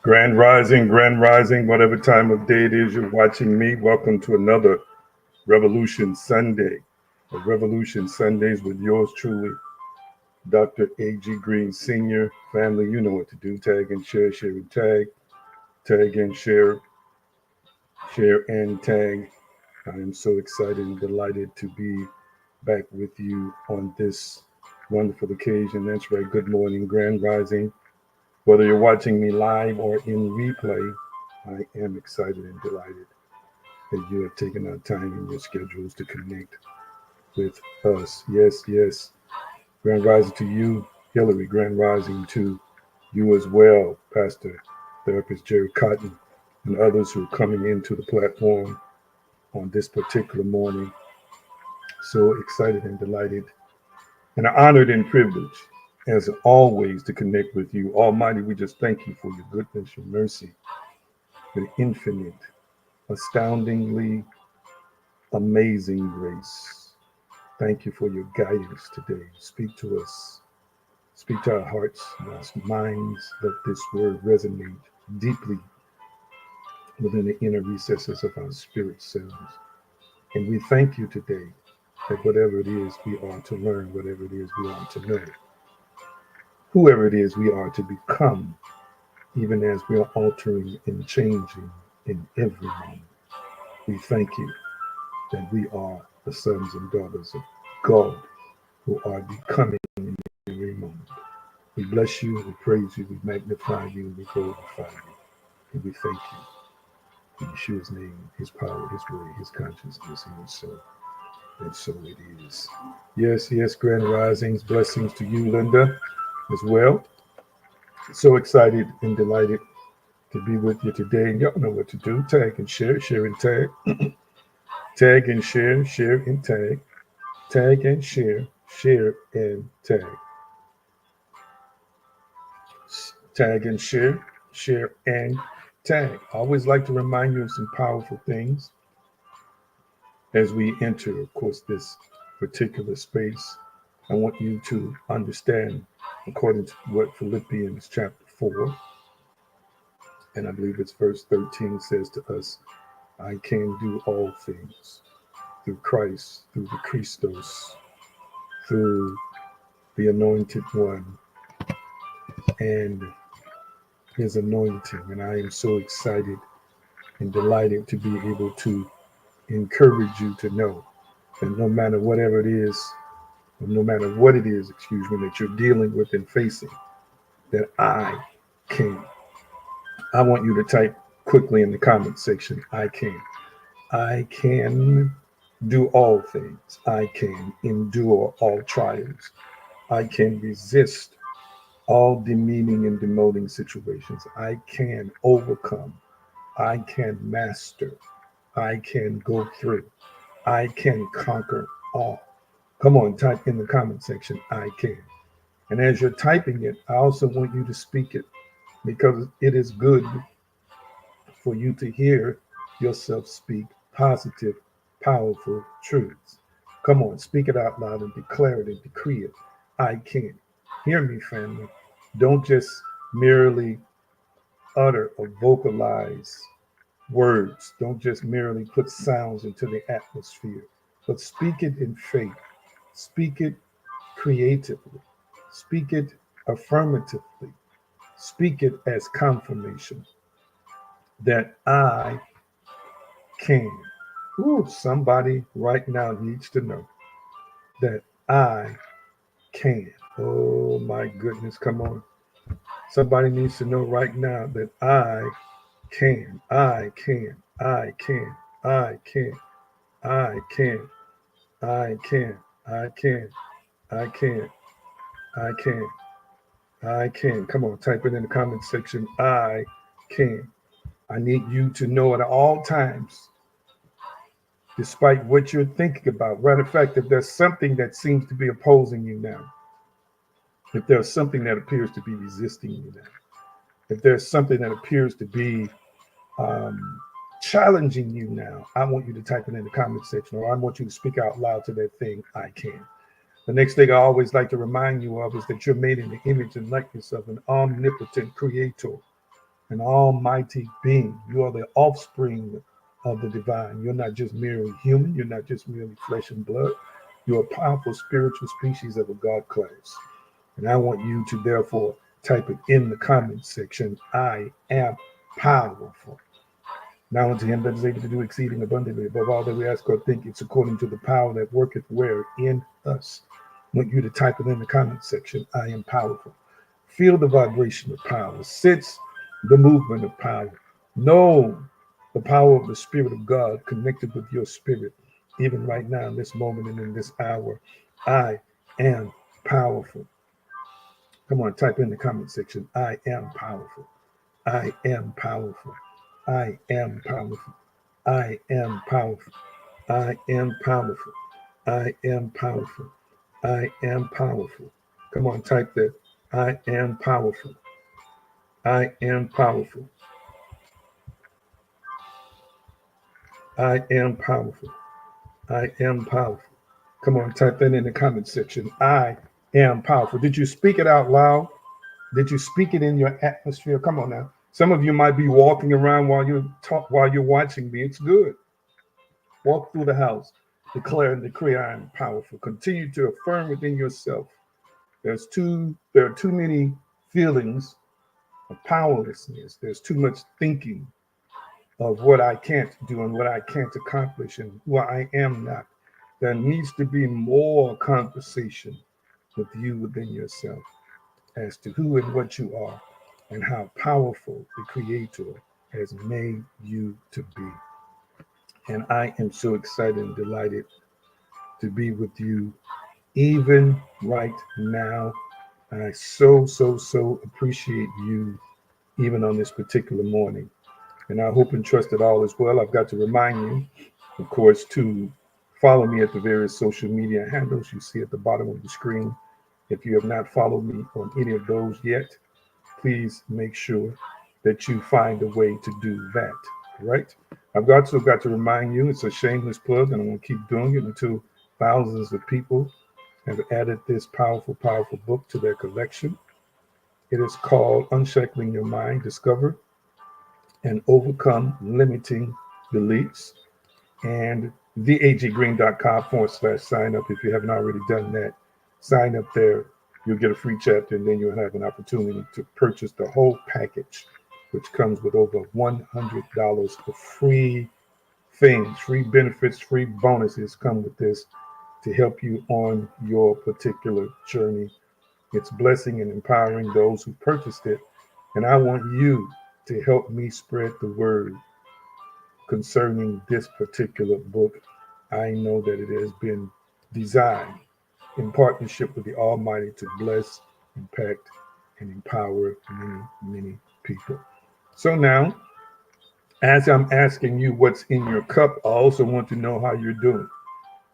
Grand Rising, whatever time of day it is you're watching me. Welcome to another Revolution Sunday. Revolution Sundays with yours truly, Dr. A.G. Green Sr. Family, you know what to do. Tag and share, share and tag. Tag and share, share and tag. I am so excited and delighted to be back with you on this wonderful occasion. That's right. Good morning, Grand Rising. Whether you're watching me live or in replay, I am excited and delighted that you have taken out time in your schedules to connect with us. Yes, yes. Grand Rising to you, Hillary. Grand Rising to you as well, Pastor Therapist Jerry Cotton, and others who are coming into the platform on this particular morning. So excited and delighted and honored and privileged, as always, to connect with you. Almighty, we just thank you for your goodness, your mercy, your infinite, astoundingly amazing grace. Thank you for your guidance today. Speak to us. Speak to our hearts and our minds. Let this word resonate deeply within the inner recesses of our spirit selves. And we thank you today that whatever it is we are to learn, whatever it is we are to know, whoever it is we are to become, even as we are altering and changing in every moment. We thank you that we are the sons and daughters of God who are becoming in every moment. We bless you, we praise you, we magnify you, we glorify you, and we thank you. In Yeshua's name, his power, his way, his consciousness, and his soul. And so it is. Yes, yes, Grand Risings, blessings to you, Linda, as well. So excited and delighted to be with you today. And y'all know what to do. Tag and share, share and tag. Tag and share, share and tag. Tag and share, share and tag. Tag and share and tag. I always like to remind you of some powerful things as we enter, of course, this particular space. I want you to understand, according to what Philippians chapter 4, and I believe it's verse 13, says to us, I can do all things through Christ, through the Christos, through the anointed one and his anointing. And I am so excited and delighted to be able to encourage you to know that no matter whatever it is, or no matter what it is, that you're dealing with and facing, that I can. I want you to type quickly in the comment section, I can. I can do all things. I can endure all trials. I can resist all demeaning and demoting situations. I can overcome. I can master. I can go through. I can conquer all. Come on, type in the comment section, I can. And as you're typing it, I also want you to speak it, because it is good for you to hear yourself speak positive, powerful truths. Come on, speak it out loud and declare it and decree it. I can. Hear me, family. Don't just merely utter or vocalize words. Don't just merely put sounds into the atmosphere, but speak it in faith. Speak it creatively. Speak it affirmatively. Speak it as confirmation that I can. Ooh, somebody right now needs to know that I can. Oh my goodness, come on. Somebody needs to know right now that I can. I can. I can. I can. I can. I can. I can. I can. I can. I can. Come on, type it in the comment section. I can. I need you to know at all times, despite what you're thinking about. Matter of fact, if there's something that seems to be opposing you now, if there's something that appears to be resisting you now, if there's something that appears to be challenging you now, I want you to type it in the comment section, or I want you to speak out loud to that thing, I can. The next thing I always like to remind you of is that you're made in the image and likeness of an omnipotent creator. an almighty being. You are the offspring of the divine. You're not just merely human. You're not just merely flesh and blood. You're a powerful spiritual species of a God class. And I want you to therefore type it in the comment section. I am powerful. Now unto him that is able to do exceeding abundantly above all that we ask or think, it's according to the power that worketh where in us. I want you to type it in the comment section. I am powerful. Feel the vibration of power. Sense the movement of power. Know the power of the Spirit of God connected with your spirit, even right now, in this moment and in this hour. I am powerful. Come on, type in the comment section. I am powerful. I am powerful. I am powerful. I am powerful. I am powerful. I am powerful. I am powerful. Come on, type that. I am powerful. I am powerful. I am powerful. I am powerful. Come on, type that in the comment section. I am powerful. Did you speak it out loud? Did you speak it in your atmosphere? Come on now. Some of you might be walking around while you're watching me. It's good. Walk through the house, declare and decree I am powerful. Continue to affirm within yourself. There are too many feelings of powerlessness. There's too much thinking of what I can't do and what I can't accomplish and who I am not. There needs to be more conversation with you within yourself as to who and what you are and how powerful the Creator has made you to be. And I am so excited and delighted to be with you even right now. I so appreciate you even on this particular morning. And I hope and trust that all is well. I've got to remind you, of course, to follow me at the various social media handles you see at the bottom of the screen. If you have not followed me on any of those yet, please make sure that you find a way to do that, right? I've also got to remind you, it's a shameless plug, and I'm going to keep doing it until thousands of people have added this powerful book to their collection. It is called Unshackling Your Mind, Discover and Overcome Limiting Beliefs. And theaggreen.com/sign up. If you haven't already done that, sign up there. You'll get a free chapter, and then you'll have an opportunity to purchase the whole package, which comes with over $100 of free things, free benefits, free bonuses come with this to help you on your particular journey. It's blessing and empowering those who purchased it. And I want you to help me spread the word concerning this particular book. I know that it has been designed in partnership with the Almighty to bless, impact, and empower many people. So now, as I'm asking you what's in your cup, I also want to know how you're doing.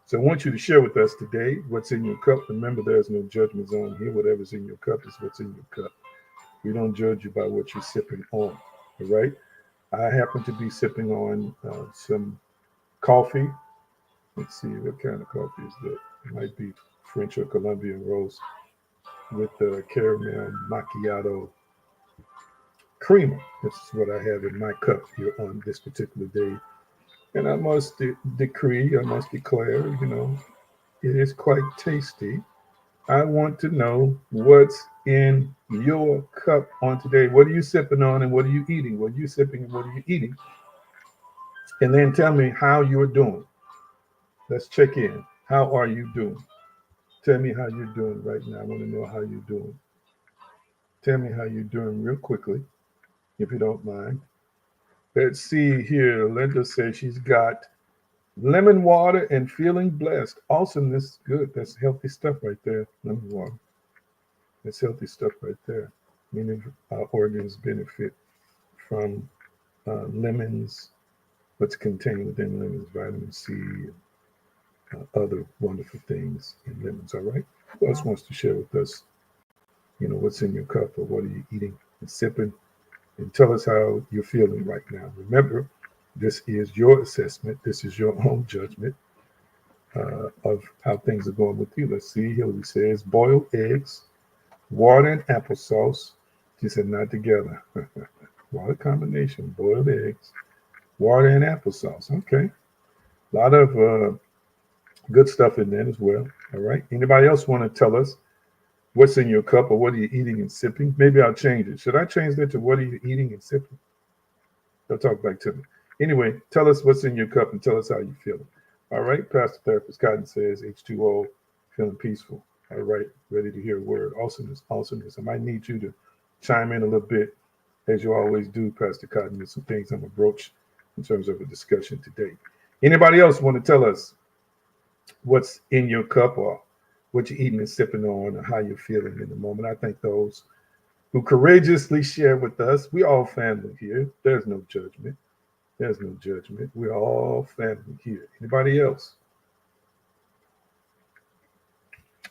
So I want you to share with us today what's in your cup. Remember, there's no judgment zone here. Whatever's in your cup is what's in your cup. We don't judge you by what you're sipping on, all right? I happen to be sipping on some coffee. Let's see, what kind of coffee is that? It might be French or Colombian roast with the caramel macchiato creamer. This is what I have in my cup here on this particular day. And I must I must declare, it is quite tasty. I want to know what's in your cup on today. What are you sipping on and what are you eating? What are you sipping and what are you eating? And then tell me how you're doing. Let's check in. How are you doing? Tell me how you're doing right now. I want to know how you're doing. Tell me how you're doing real quickly, if you don't mind. Let's see here. Linda says she's got lemon water and feeling blessed. Awesome. That's good. That's healthy stuff right there. Lemon water. That's healthy stuff right there. Many of our organs benefit from lemons, what's contained within lemons, vitamin C, and other wonderful things in lemons. All right. Who else wants to share with us, what's in your cup or what are you eating and sipping? And tell us how you're feeling right now. Remember, this is your assessment. This is your own judgment of how things are going with you. Let's see. Hillary says boiled eggs, water and applesauce. She said not together. Water combination, boiled eggs, water and applesauce. Okay. A lot of good stuff in there as well. All right. Anybody else want to tell us what's in your cup or what are you eating and sipping? Maybe I'll change it. Should I change that to what are you eating and sipping? They'll talk back to me. Anyway, tell us what's in your cup and tell us how you feeling. All right. Pastor Therapist Cotton says H2O, feeling peaceful. All right. Ready to hear a word. Awesomeness, awesomeness. I might need you to chime in a little bit, as you always do, Pastor Cotton. There's some things I'm going to broach in terms of a discussion today. Anybody else want to tell us what's in your cup or what you're eating and sipping on or how you're feeling in the moment? I thank those who courageously share with us. We all family here. There's no judgment. There's no judgment. We're all family here. Anybody else?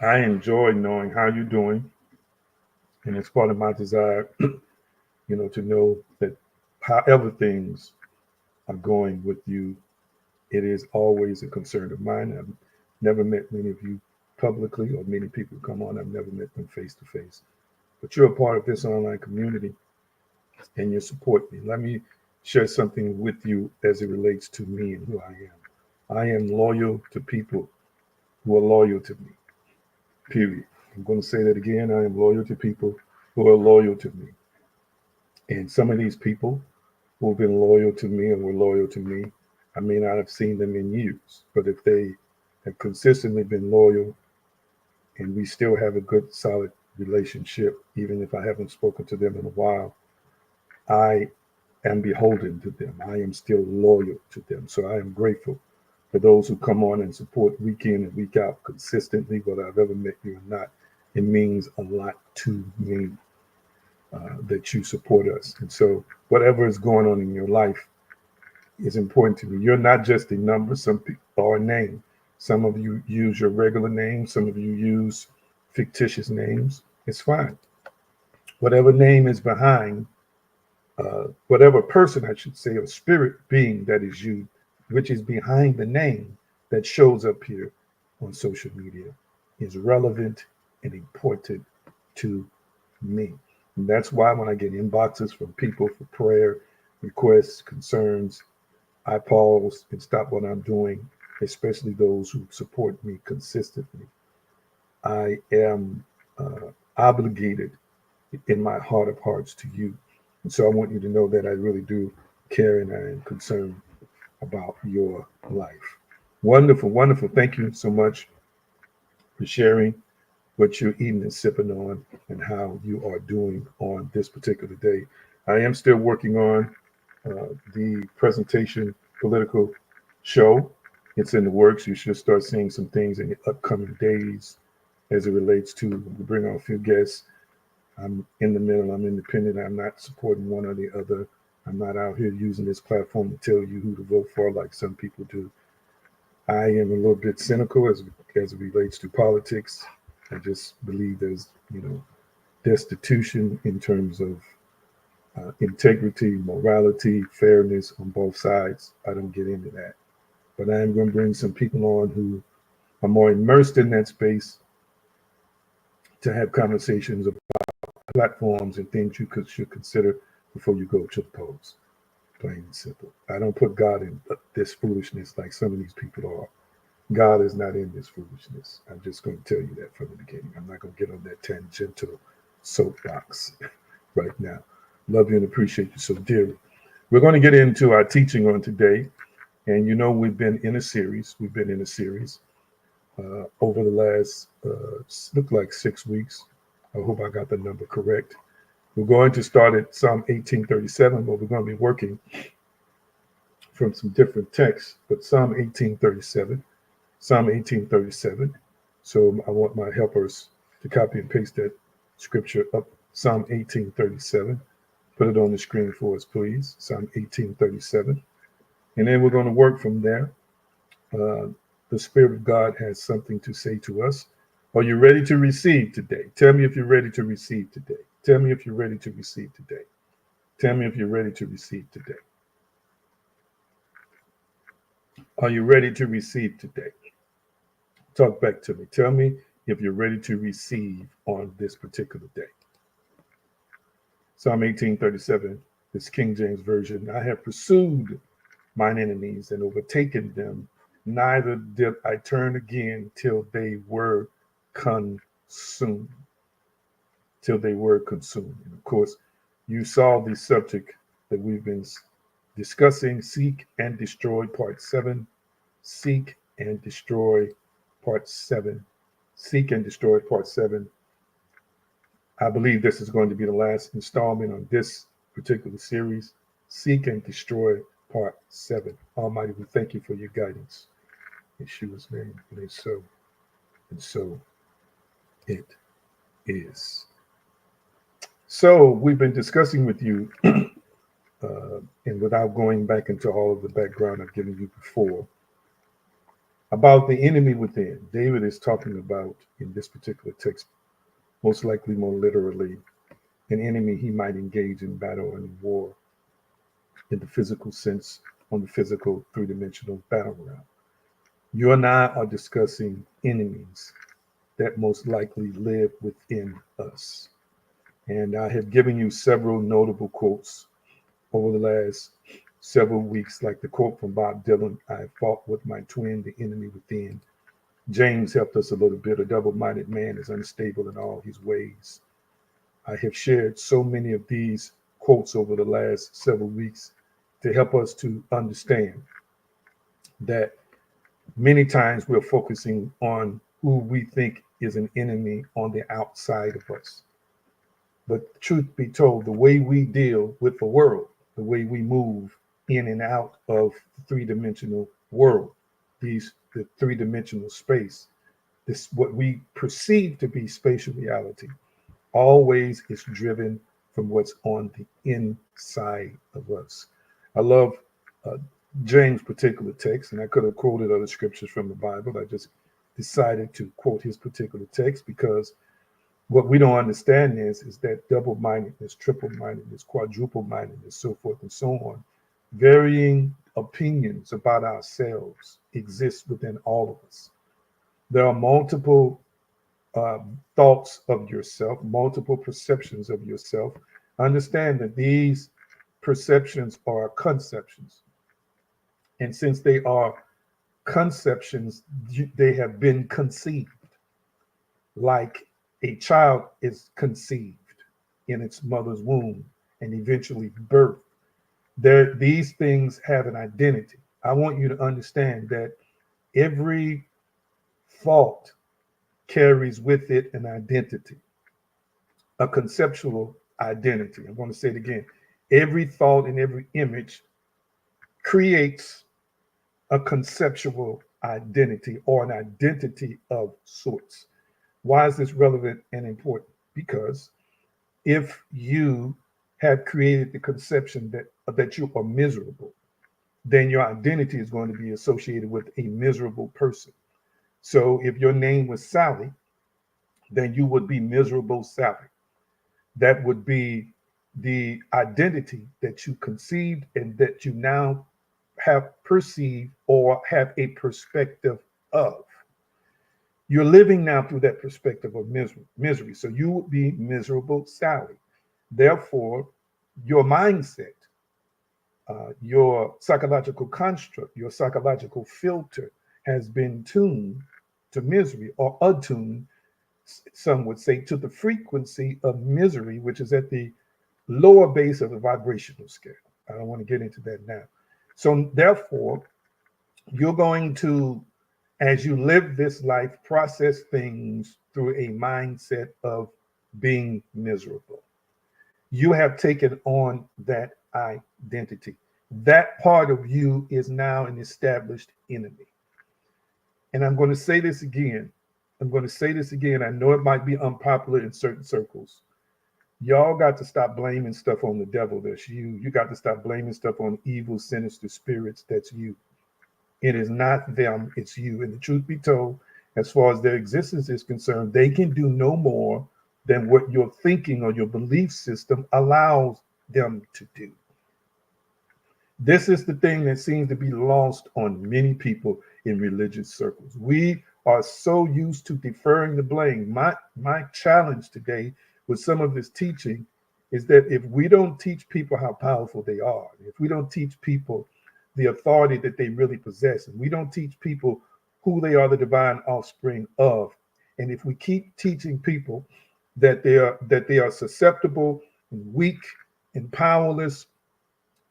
I enjoy knowing how you're doing. And it's part of my desire, to know that however things are going with you, it is always a concern of mine. I've never met many of you publicly or many people who come on. I've never met them face to face. But you're a part of this online community and you support me. Let me share something with you as it relates to me and who I am. I am loyal to people who are loyal to me, period. I'm going to say that again. I am loyal to people who are loyal to me. And some of these people who have been loyal to me and were loyal to me, I may not have seen them in years, but if they have consistently been loyal and we still have a good, solid relationship, even if I haven't spoken to them in a while, I am beholden to them. I am still loyal to them. So I am grateful for those who come on and support week in and week out consistently, whether I've ever met you or not. It means a lot to me that you support us. And so whatever is going on in your life is important to me. You're not just a number, some people are a name. Some of you use your regular name. Some of you use fictitious names. It's fine. Whatever name is behind, whatever person, I should say, or spirit being that is you, which is behind the name that shows up here on social media, is relevant and important to me. And that's why when I get inboxes from people for prayer, requests, concerns, I pause and stop what I'm doing, especially those who support me consistently. I am obligated in my heart of hearts to you. And so I want you to know that I really do care and I am concerned about your life. Wonderful, wonderful. Thank you so much for sharing what you're eating and sipping on and how you are doing on this particular day. I am still working on the presentation political show. It's in the works. You should start seeing some things in the upcoming days as it relates to bring on a few guests. I'm in the middle. I'm independent. I'm not supporting one or the other. I'm not out here using this platform to tell you who to vote for like some people do. I am a little bit cynical as it relates to politics. I just believe there's, destitution in terms of integrity, morality, fairness on both sides. I don't get into that. But I am going to bring some people on who are more immersed in that space to have conversations about platforms and things you should consider before you go to the polls. Plain and simple. I don't put God in this foolishness like some of these people are. God is not in this foolishness. I'm just going to tell you that from the beginning. I'm not going to get on that tangential soapbox right now. Love you and appreciate you so dearly. We're going to get into our teaching on today. And we've been in a series. Over the last, look like 6 weeks. I hope I got the number correct. We're going to start at Psalm 1837, but we're going to be working from some different texts. But Psalm 1837. So I want my helpers to copy and paste that scripture up. Psalm 1837. Put it on the screen for us, please. Psalm 1837. And then we're going to work from there. The Spirit of God has something to say to us. Are you ready to receive today? Tell me if you're ready to receive today. Tell me if you're ready to receive today. Tell me if you're ready to receive today. Are you ready to receive today? Talk back to me. Tell me if you're ready to receive on this particular day. Psalm 1837 This King James Version. I have pursued mine enemies and overtaken them. Neither did I turn again till they were consumed. Till they were consumed. And of course, you saw the subject that we've been discussing, Seek and Destroy, Part 7. Seek and Destroy, Part 7. Seek and Destroy, Part 7. I believe this is going to be the last installment on this particular series, Seek and Destroy, Part 7. Almighty, we thank you for your guidance. In Yeshua's name, and so it is. So we've been discussing with you, and without going back into all of the background I've given you before, about the enemy within. David is talking about, in this particular text, most likely more literally, an enemy he might engage in battle and war in the physical sense, on the physical three-dimensional battleground. You and I are discussing enemies that most likely live within us. And I have given you several notable quotes over the last several weeks, like the quote from Bob Dylan, I fought with my twin, the enemy within. James helped us a little bit. A double-minded man is unstable in all his ways. I have shared so many of these quotes over the last several weeks to help us to understand that many times we're focusing on who we think is an enemy on the outside of us. But truth be told, the way we deal with the world, the way we move in and out of the three-dimensional world, the three-dimensional space, this what we perceive to be spatial reality, always is driven from what's on the inside of us. I love James' particular text, and I could have quoted other scriptures from the Bible. I just decided to quote his particular text because what we don't understand is that double-mindedness, triple-mindedness, quadruple-mindedness, so forth and so on, varying opinions about ourselves exist within all of us. There are multiple thoughts of yourself, multiple perceptions of yourself. Understand that these perceptions are conceptions. And since they are conceptions, they have been conceived. Like a child is conceived in its mother's womb and eventually birthed. These things have an identity. I want you to understand that every thought carries with it an identity, a conceptual identity. I'm going to say it again. Every thought and every image creates a conceptual identity or an identity of sorts. Why is this relevant and important? Because if you have created the conception that you are miserable, then your identity is going to be associated with a miserable person. So if your name was Sally, then you would be miserable Sally. That would be the identity that you conceived and that you now have perceived or have a perspective of. You're living now through that perspective of misery. So you would be miserable Sally. Therefore, your mindset, your psychological construct, your psychological filter has been tuned to misery or attuned, some would say, to the frequency of misery, which is at the lower base of the vibrational scale. I don't want to get into that now. So therefore, you're going to, as you live this life, process things through a mindset of being miserable. You have taken on that identity. That part of you is now an established enemy. And I'm going to say this again. I know it might be unpopular in certain circles. Y'all got to stop blaming stuff on the devil. That's you. You got to stop blaming stuff on evil, sinister spirits. That's you. It is not them, it's you. And the truth be told, as far as their existence is concerned, they can do no more than what your thinking or your belief system allows them to do. This is the thing that seems to be lost on many people in religious circles. We are so used to deferring the blame. My challenge today with some of this teaching is that if we don't teach people how powerful they are, if we don't teach people the authority that they really possess, and we don't teach people who they are the divine offspring of, and if we keep teaching people that they are susceptible and weak and powerless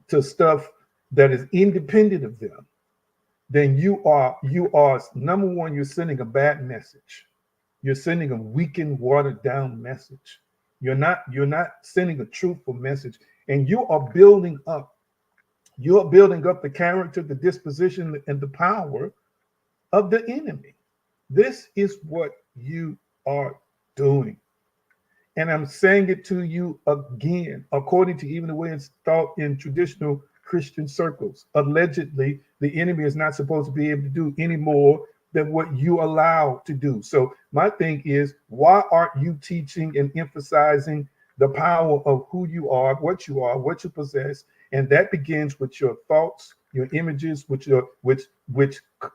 to stuff that is independent of them, then you are number one, you're sending a bad message. You're sending a weakened, watered down message. You're not sending a truthful message, and you're building up the character, the disposition, and the power of the enemy. This is what you are doing. And I'm saying it to you again, according to even the way it's thought in traditional Christian circles. Allegedly, the enemy is not supposed to be able to do any more than what you allow to do. So my thing is, why aren't you teaching and emphasizing the power of who you are, what you possess? And that begins with your thoughts, your images, which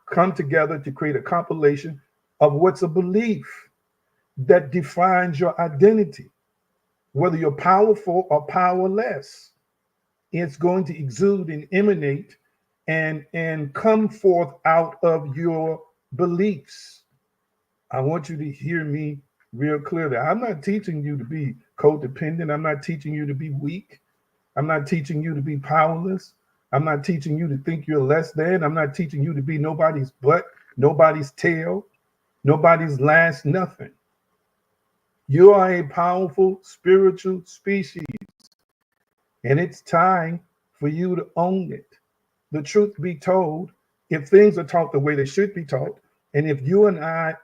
come together to create a compilation of what's a belief that defines your identity, whether you're powerful or powerless. It's going to exude and emanate and come forth out of your beliefs. I want you to hear me real clearly. I'm not teaching you to be codependent. I'm not teaching you to be weak. I'm not teaching you to be powerless. I'm not teaching you to think you're less than. I'm not teaching you to be nobody's butt, nobody's tail, nobody's last nothing. You are a powerful spiritual species, and it's time for you to own it. The truth be told, if things are taught the way they should be taught, and if you and I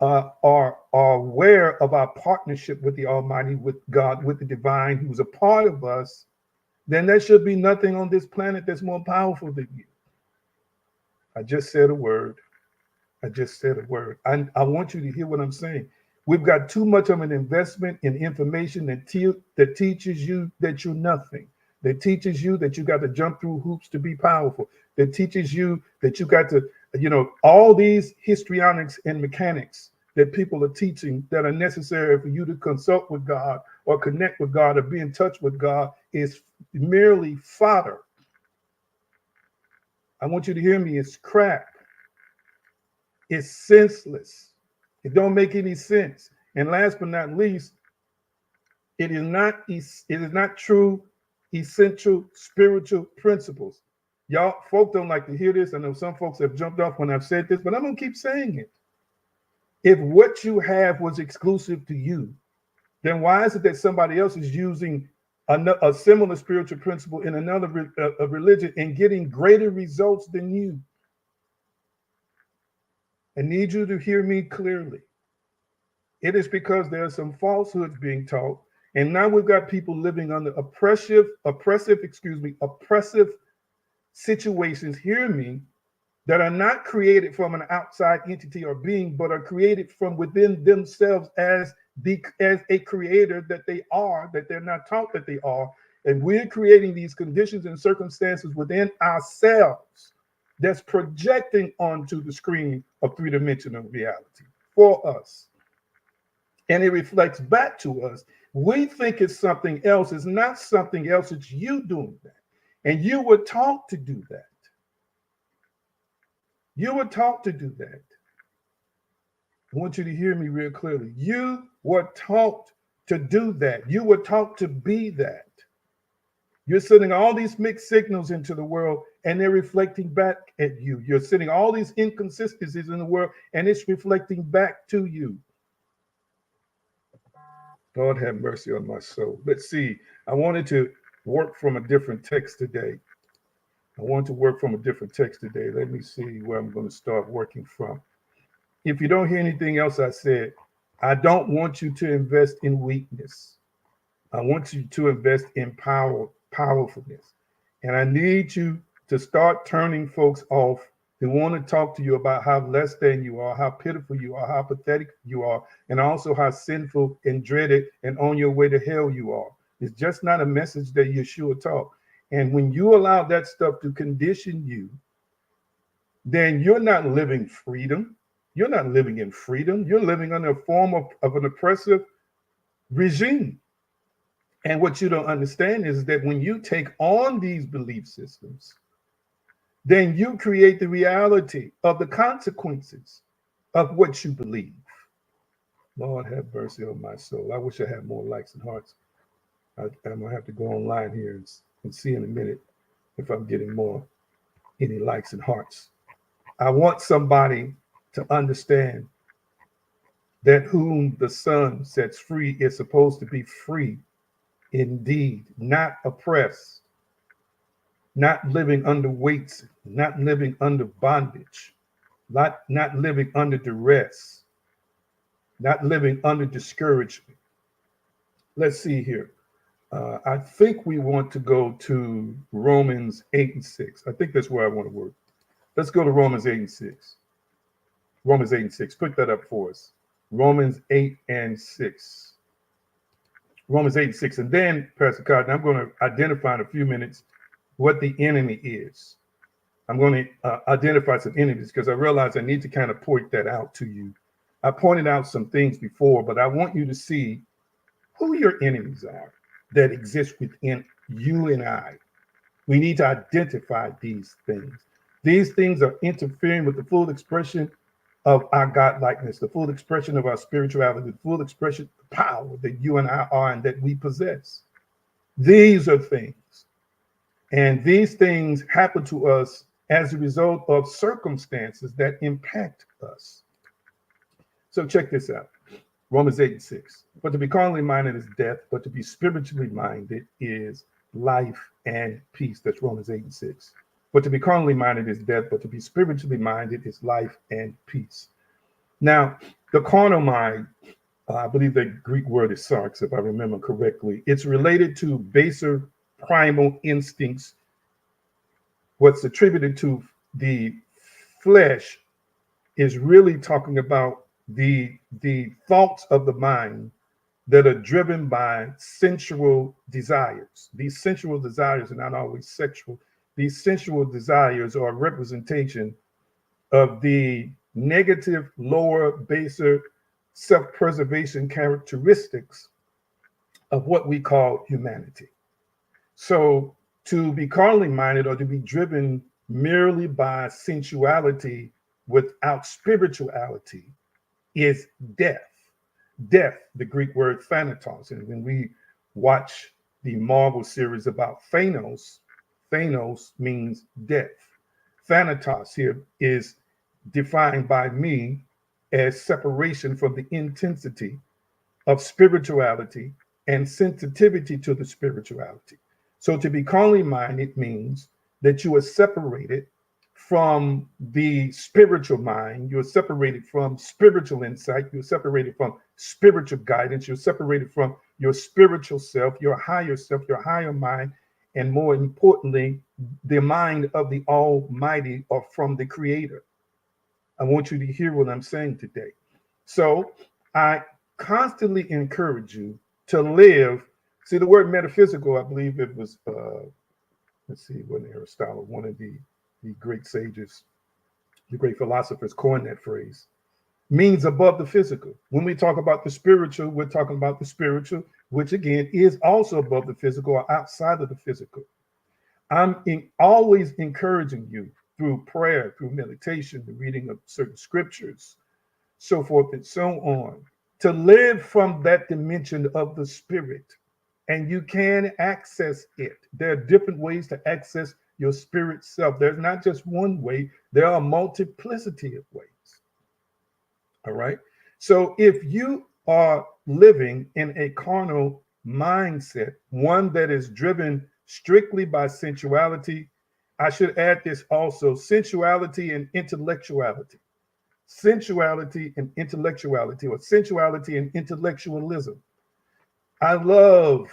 are aware of our partnership with the Almighty, with God, with the divine, who's a part of us, then there should be nothing on this planet that's more powerful than you. I just said a word. I want you to hear what I'm saying. We've got too much of an investment in information that teaches you that you're nothing. That teaches you that you got to jump through hoops to be powerful. That teaches you that you got to, all these histrionics and mechanics that people are teaching that are necessary for you to consult with God or connect with God or be in touch with God is merely fodder. I want you to hear me. It's crap. It's senseless. It don't make any sense. And last but not least, it is not true essential spiritual principles. Y'all folk don't like to hear this. I know some folks have jumped off when I've said this, but I'm gonna keep saying it. If what you have was exclusive to you, then why is it that somebody else is using a similar spiritual principle in another religion and getting greater results than you? I need you to hear me clearly. It is because there are some falsehoods being taught, and now we've got people living under oppressive situations, hear me, that are not created from an outside entity or being, but are created from within themselves as a creator that they are, that they're not taught that they are. And we're creating these conditions and circumstances within ourselves that's projecting onto the screen of three-dimensional reality for us. And it reflects back to us. We think it's something else. It's not something else. It's you doing that. And you were taught to do that. You were taught to do that. I want you to hear me real clearly. You were taught to do that. You were taught to be that. You're sending all these mixed signals into the world and they're reflecting back at you. You're sending all these inconsistencies in the world and it's reflecting back to you. God have mercy on my soul. Let's see. I wanted to work from a different text today. Let me see where I'm going to start working from. If you don't hear anything else I said, I don't want you to invest in weakness. I want you to invest in powerfulness. And I need you to start turning folks off who want to talk to you about how less than you are, how pitiful you are, how pathetic you are, and also how sinful and dreaded and on your way to hell you are. It's just not a message that Yeshua taught. And when you allow that stuff to condition you, then you're not living freedom. You're not living in freedom. You're living under a form of an oppressive regime. And what you don't understand is that when you take on these belief systems, then you create the reality of the consequences of what you believe. Lord have mercy on my soul. I wish I had more likes and hearts. I'm going to have to go online here and see in a minute if I'm getting any likes and hearts. I want somebody to understand that whom the Son sets free is supposed to be free indeed, not oppressed, not living under weights, not living under bondage, not living under duress, not living under discouragement. Let's see here. I think we want to go to Romans 8 and 6. I think that's where I want to work. Let's go to Romans 8 and 6. Romans 8 and 6. Put that up for us. Romans 8 and 6. Romans 8 and 6. And then, Pastor Cotton, I'm going to identify in a few minutes what the enemy is. I'm going to identify some enemies because I realize I need to kind of point that out to you. I pointed out some things before, but I want you to see who your enemies are that exist within you and I. We need to identify these things. These things are interfering with the full expression of our God-likeness, the full expression of our spirituality, the full expression of power that you and I are and that we possess. These are things. And these things happen to us as a result of circumstances that impact us. So check this out. Romans 8 and 6. But to be carnally minded is death, but to be spiritually minded is life and peace. That's Romans 8 and 6. But to be carnally minded is death, but to be spiritually minded is life and peace. Now, the carnal mind, I believe the Greek word is sarx, if I remember correctly. It's related to baser primal instincts. What's attributed to the flesh is really talking about the thoughts of the mind that are driven by sensual desires. These sensual desires are not always sexual. These sensual desires are a representation of the negative, lower, baser self-preservation characteristics of what we call humanity. So to be carnally minded or to be driven merely by sensuality without spirituality is death. Death, the Greek word thanatos. And when we watch the Marvel series about Thanos, Thanos means death. Thanatos here is defined by me as separation from the intensity of spirituality and sensitivity to the spirituality. So to be carnally minded means that you are separated from the spiritual mind, you're separated from spiritual insight, you're separated from spiritual guidance, you're separated from your spiritual self, your higher mind, and more importantly, the mind of the Almighty or from the Creator. I want you to hear what I'm saying today. So I constantly encourage you to live. See, the word metaphysical, I believe it was, let's see, when Aristotle, one of the great sages, the great philosophers coined that phrase, means above the physical. When we talk about the spiritual, we're talking about the spiritual, which again is also above the physical or outside of the physical. I'm always encouraging you through prayer, through meditation, the reading of certain scriptures, so forth and so on, to live from that dimension of the spirit. And you can access it. There are different ways to access your spirit self. There's not just one way, there are a multiplicity of ways. All right. So if you are living in a carnal mindset, one that is driven strictly by sensuality, I should add this also, sensuality and intellectuality. Sensuality and intellectuality, or sensuality and intellectualism. I love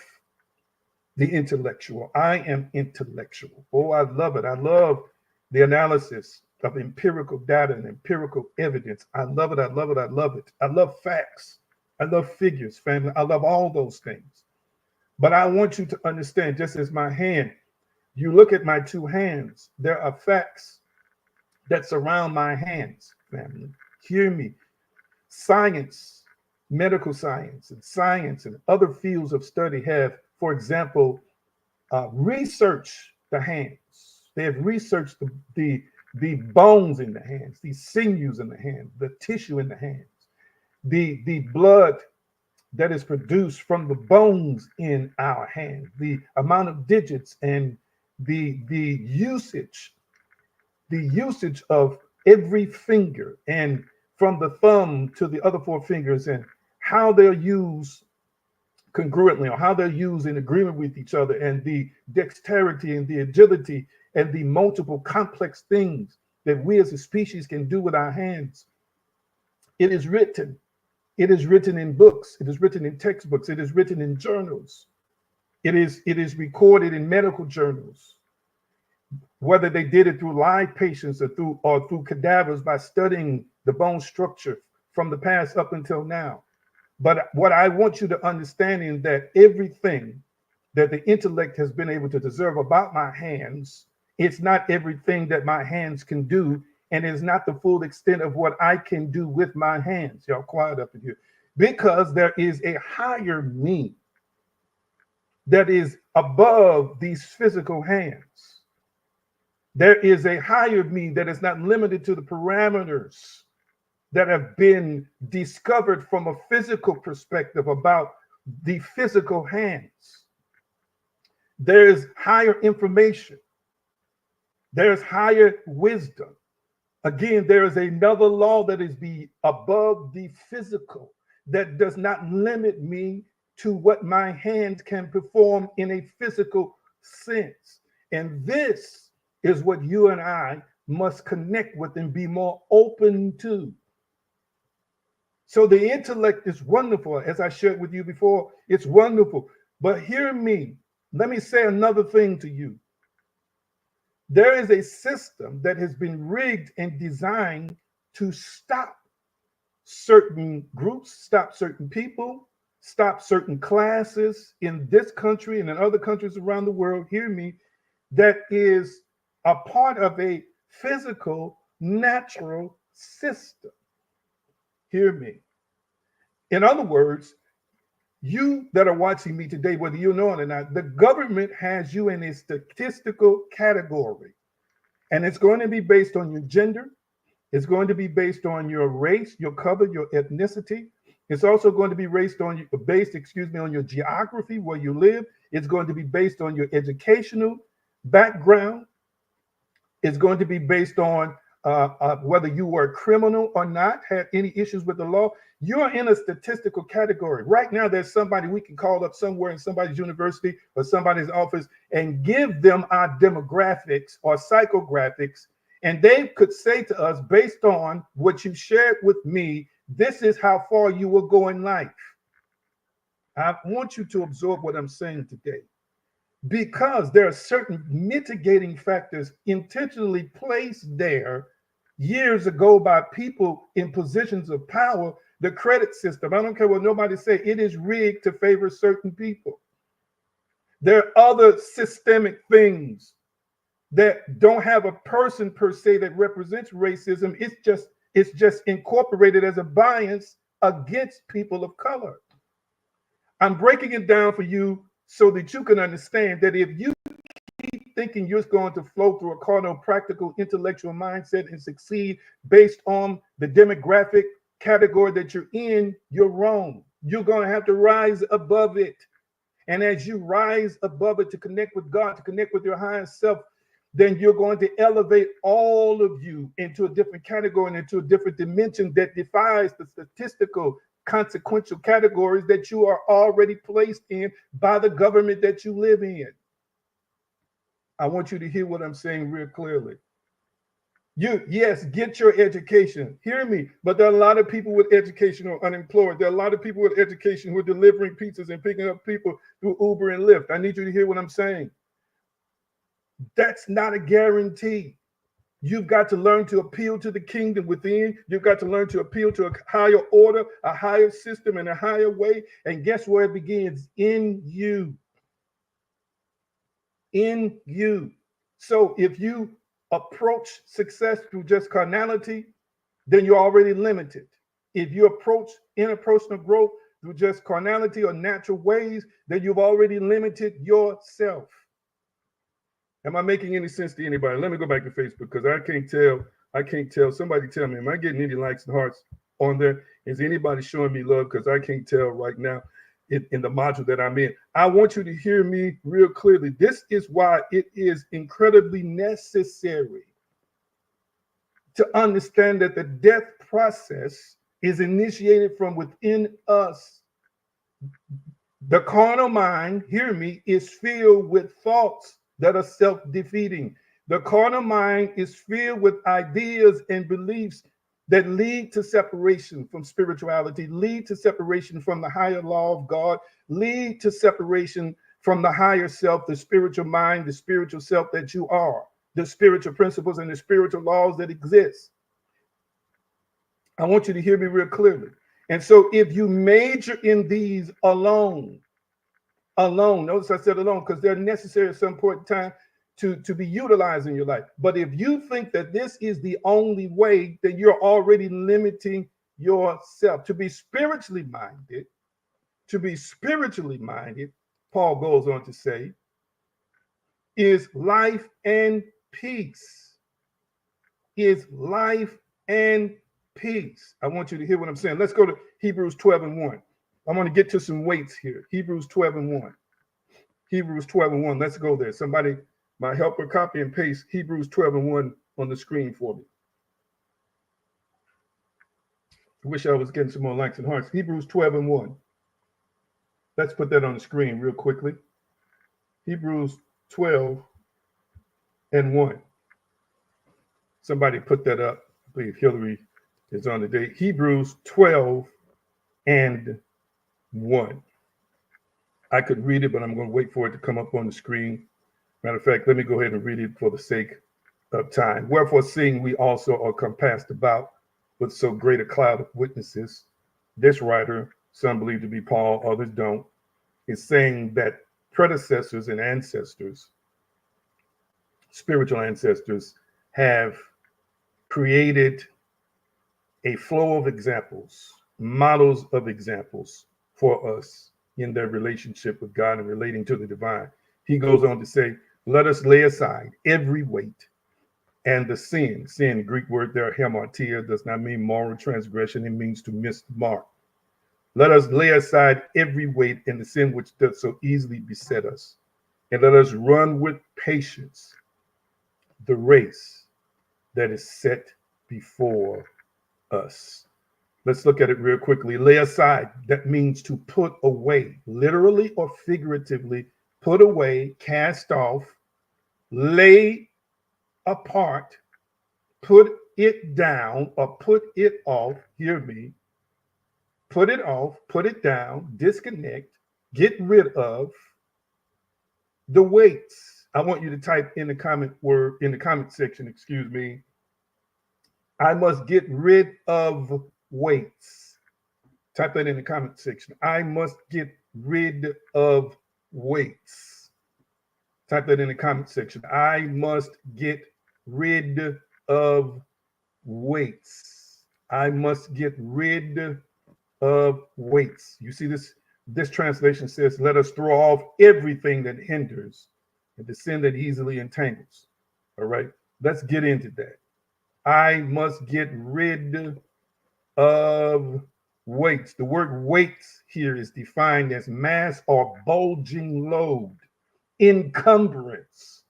the intellectual. I am intellectual. Oh, I love it. I love the analysis of empirical data and empirical evidence. I love it. I love it. I love it. I love facts. I love figures, family. I love all those things. But I want you to understand, just as my hand, you look at my two hands, there are facts that surround my hands, family. Hear me. Science, medical science and other fields of study have for example, research the hands. They have researched the bones in the hands, the sinews in the hand, the tissue in the hands, the blood that is produced from the bones in our hand, the amount of digits and the usage of every finger, and from the thumb to the other four fingers, and how they're used congruently, or how they're used in agreement with each other, and the dexterity and the agility and the multiple complex things that we as a species can do with our hands. It is written. It is written in books. It is written in textbooks. It is written in journals. It is recorded in medical journals. Whether they did it through live patients or through cadavers by studying the bone structure from the past up until now. But what I want you to understand is that everything that the intellect has been able to deserve about my hands, it's not everything that my hands can do, and it's not the full extent of what I can do with my hands. Y'all quiet up in here. Because there is a higher me that is above these physical hands. There is a higher me that is not limited to the parameters that have been discovered from a physical perspective about the physical hands. There's higher information. There's higher wisdom. Again, there is another law that is above the physical, that does not limit me to what my hands can perform in a physical sense. And this is what you and I must connect with and be more open to. So the intellect is wonderful, as I shared with you before. It's wonderful. But hear me. Let me say another thing to you. There is a system that has been rigged and designed to stop certain groups, stop certain people, stop certain classes in this country and in other countries around the world. Hear me. That is a part of a physical, natural system. Hear me. In other words, you that are watching me today, whether you know it or not, the government has you in a statistical category. And it's going to be based on your gender. It's going to be based on your race, your color, your ethnicity. It's also going to be based on your geography, where you live. It's going to be based on your educational background. It's going to be based on whether you were a criminal or not, had any issues with the law. You're in a statistical category. Right now, there's somebody we can call up somewhere in somebody's university or somebody's office and give them our demographics or psychographics. And they could say to us, based on what you shared with me, this is how far you will go in life. I want you to absorb what I'm saying today, because there are certain mitigating factors intentionally placed there years ago by people in positions of power. The credit system, I don't care what nobody say, it is rigged to favor certain people. There are other systemic things that don't have a person per se that represents racism. It's just incorporated as a bias against people of color. I'm breaking it down for you so that you can understand that if you keep thinking you're going to flow through a carnal, practical, intellectual mindset and succeed based on the demographic category that you're in, you're wrong. You're going to have to rise above it. And as you rise above it to connect with God, to connect with your higher self, then you're going to elevate all of you into a different category and into a different dimension that defies the statistical consequential categories that you are already placed in by the government that you live in. I want you to hear what I'm saying real clearly. Yes, get your education. Hear me. But there are a lot of people with education who are unemployed. There are a lot of people with education who are delivering pizzas and picking up people through Uber and Lyft. I need you to hear what I'm saying. That's not a guarantee. You've got to learn to appeal to the kingdom within. You've got to learn to appeal to a higher order, a higher system, and a higher way. And guess where it begins? In you. In you. So if you approach success through just carnality, then you're already limited. If you approach interpersonal growth through just carnality or natural ways, then you've already limited yourself. Am I making any sense to anybody? Let me go back to Facebook because I can't tell. I can't tell. Somebody tell me, am I getting any likes and hearts on there? Is anybody showing me love? Because I can't tell right now in the module that I'm in. I want you to hear me real clearly. This is why it is incredibly necessary to understand that the death process is initiated from within us. The carnal mind, hear me, is filled with thoughts that are self-defeating. The carnal mind is filled with ideas and beliefs that lead to separation from spirituality, lead to separation from the higher law of God, lead to separation from the higher self, the spiritual mind, the spiritual self that you are, the spiritual principles and the spiritual laws that exist. I want you to hear me real clearly. And so if you major in these alone, notice I said alone because they're necessary at some point in time to be utilized in your life. But if you think that this is the only way, then you're already limiting yourself. To be spiritually minded, Paul goes on to say, is life and peace. Is life and peace. I want you to hear what I'm saying. Let's go to Hebrews 12 and 1. I want to get to some weights here. Hebrews 12 and 1. Hebrews 12 and 1. Let's go there. Somebody, my helper, copy and paste Hebrews 12 and 1 on the screen for me. I wish I was getting some more likes and hearts. Hebrews 12 and 1. Let's put that on the screen real quickly. Hebrews 12 and 1. Somebody put that up. I believe Hillary is on the date. Hebrews 12 and 1. I could read it, but I'm going to wait for it to come up on the screen. Matter of fact, let me go ahead and read it for the sake of time. Wherefore, seeing we also are compassed about with so great a cloud of witnesses, this writer, some believe to be Paul, others don't, is saying that predecessors and ancestors, spiritual ancestors, have created a flow of examples, models of examples for us in their relationship with God and relating to the divine. He goes on to say, let us lay aside every weight and the sin. Sin, Greek word there, hamartia, does not mean moral transgression. It means to miss the mark. Let us lay aside every weight and the sin which does so easily beset us. And let us run with patience the race that is set before us. Let's look at it real quickly. Lay aside, that means to put away, literally or figuratively, put away, cast off, lay apart, put it down or put it off, hear me, put it off, put it down, disconnect, get rid of the weights. I want you to type in the comment section, excuse me. I must get rid of weights. Type that in the comment section. I must get rid of weights. Type that in the comment section. I must get rid of weights. I must get rid of weights. You see this? This translation says, let us throw off everything that hinders and the sin that easily entangles. All right, let's get into that. I must get rid of weights. The word weights here is defined as mass or bulging load, encumbrance.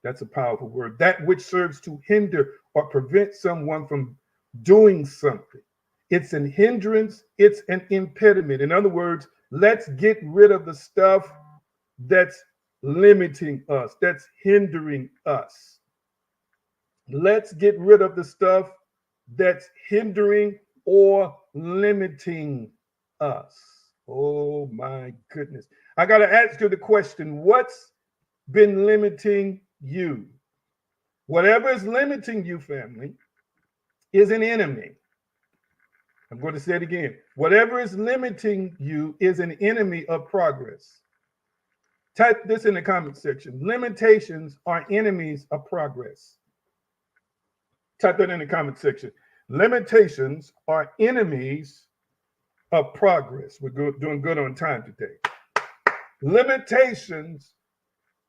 That's a powerful word. That which serves to hinder or prevent someone from doing something. It's an hindrance. It's an impediment. In other words, let's get rid of the stuff that's limiting us, that's hindering us. Let's get rid of the stuff that's hindering or limiting us. Oh my goodness. I got to ask you the question, what's been limiting you? Whatever is limiting you, family, is an enemy. I'm going to say it again. Whatever is limiting you is an enemy of progress. Type this in the comment section. Limitations are enemies of progress. Type that in the comment section. Limitations are enemies of progress. We're doing good on time today. Limitations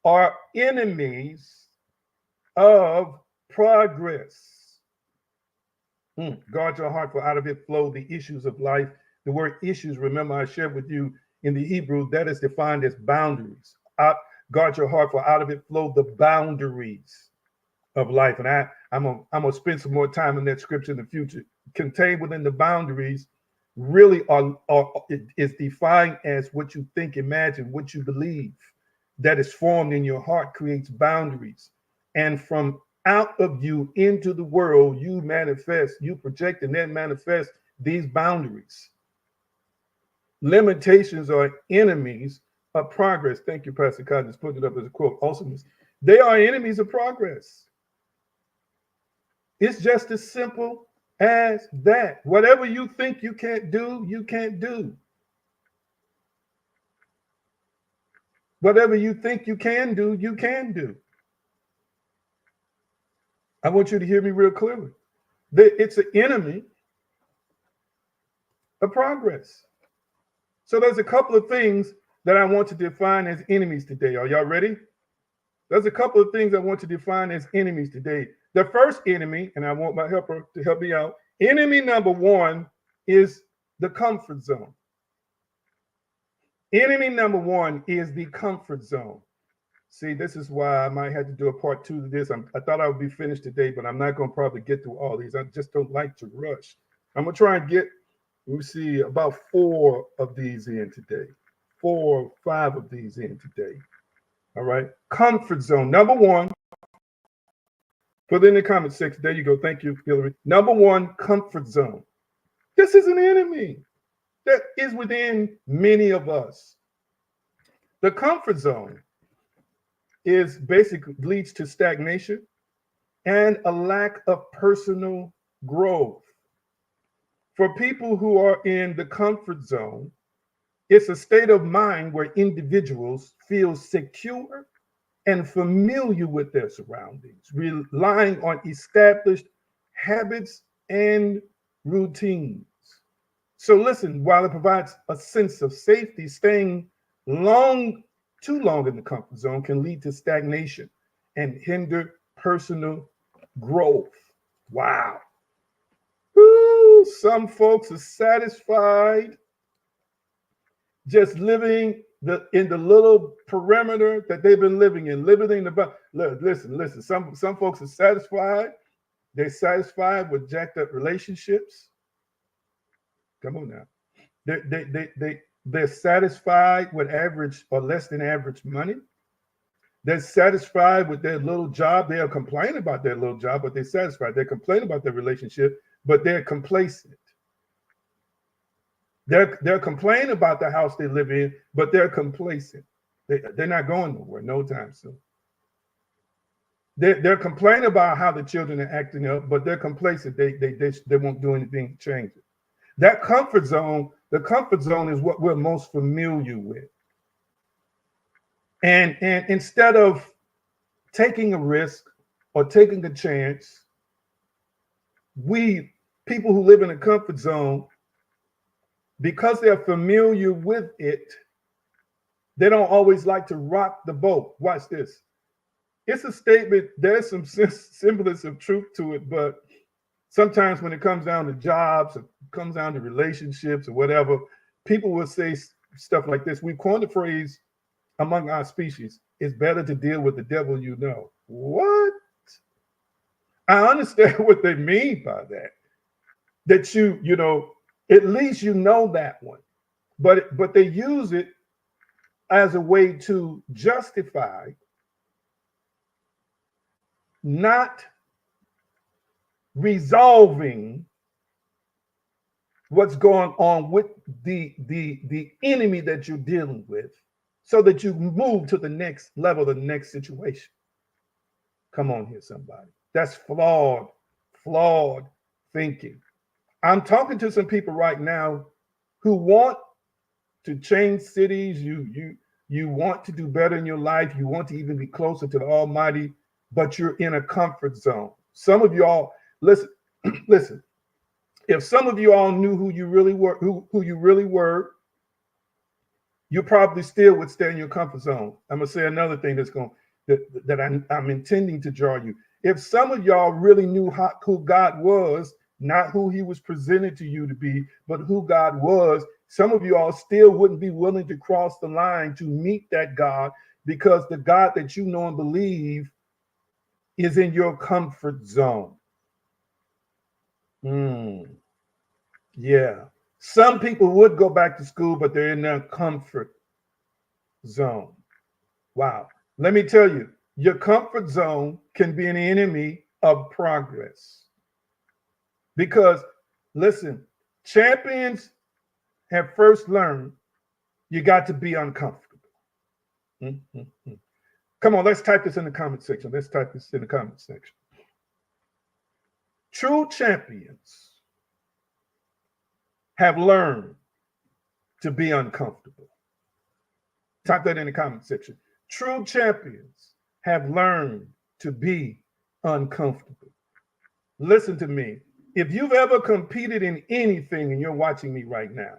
are enemies of progress. Guard your heart, for out of it flow the issues of life. The word issues, remember I shared with you in the Hebrew, that is defined as boundaries. Guard your heart, for out of it flow the boundaries of life. And I'm gonna spend some more time in that scripture in the future. Contained within the boundaries really is defined as what you think, imagine, what you believe that is formed in your heart creates boundaries. And from out of you into the world, you manifest, you project and then manifest these boundaries. Limitations are enemies of progress. Thank you, Pastor Cousins, putting it up as a quote. Awesomeness. They are enemies of progress. It's just as simple as that. Whatever you think you can't do, you can't do. Whatever you think you can do, you can do. I want you to hear me real clearly. It's an enemy of progress. So there's a couple of things that I want to define as enemies today. Are y'all ready? There's a couple of things I want to define as enemies today. The first enemy, and I want my helper to help me out. Enemy number one is the comfort zone. Enemy number one is the comfort zone. See, this is why I might have to do a part 2 to this. I thought I would be finished today, but I'm not going to probably get through all these. I just don't like to rush. I'm going to try and get, let me see, about 4 of these in today. 4 or 5 of these in today. All right. Comfort zone. Number one, put it in the comment section. There you go. Thank you, Hillary. Number one, comfort zone. This is an enemy that is within many of us. The comfort zone is basically leads to stagnation and a lack of personal growth. For people who are in the comfort zone, it's a state of mind where individuals feel secure and familiar with their surroundings, relying on established habits and routines. So listen, while it provides a sense of safety, staying too long in the comfort zone can lead to stagnation and hinder personal growth. Wow. Ooh, some folks are satisfied just living in the little perimeter that they've been living in the listen. Some folks are satisfied. They're satisfied with jacked up relationships. Come on now. They're satisfied with average or less than average money. They're satisfied with their little job. They'll complain about their little job, but they're satisfied. They complain about their relationship, but they're complacent. They're complaining about the house they live in, but they're complacent. They're not going nowhere no time soon. They're complaining about how the children are acting up, but they're complacent. They won't do anything to change it. That comfort zone, the comfort zone is what we're most familiar with. And instead of taking a risk or taking a chance, people who live in a comfort zone, because they're familiar with it, they don't always like to rock the boat. Watch this. It's a statement, there's some semblance of truth to it, but sometimes when it comes down to jobs, or comes down to relationships or whatever, people will say stuff like this. We've coined the phrase among our species, it's better to deal with the devil you know. What? I understand what they mean by that. That you know, at least you know that one. But they use it as a way to justify not resolving what's going on with the enemy that you're dealing with, so that you move to the next level, the next situation. Come on here, somebody. That's flawed thinking. I'm talking to some people right now who want to change cities. You want to do better in your life. You want to even be closer to the Almighty, but you're in a comfort zone. Some of y'all, listen. If some of you all knew who you really were, who you really were, you probably still would stay in your comfort zone. I'm gonna say another thing that I'm intending to draw you. If some of y'all really knew who God was, not who he was presented to you to be, but who God was, some of you all still wouldn't be willing to cross the line to meet that God, because the God that you know and believe is in your comfort zone. Yeah. Some people would go back to school, but they're in their comfort zone. Wow. Let me tell you, your comfort zone can be an enemy of progress. Because, listen, champions have first learned you got to be uncomfortable. Mm-hmm. Come on, let's type this in the comment section. Let's type this in the comment section. True champions have learned to be uncomfortable. Type that in the comment section. True champions have learned to be uncomfortable. Listen to me. If you've ever competed in anything and you're watching me right now,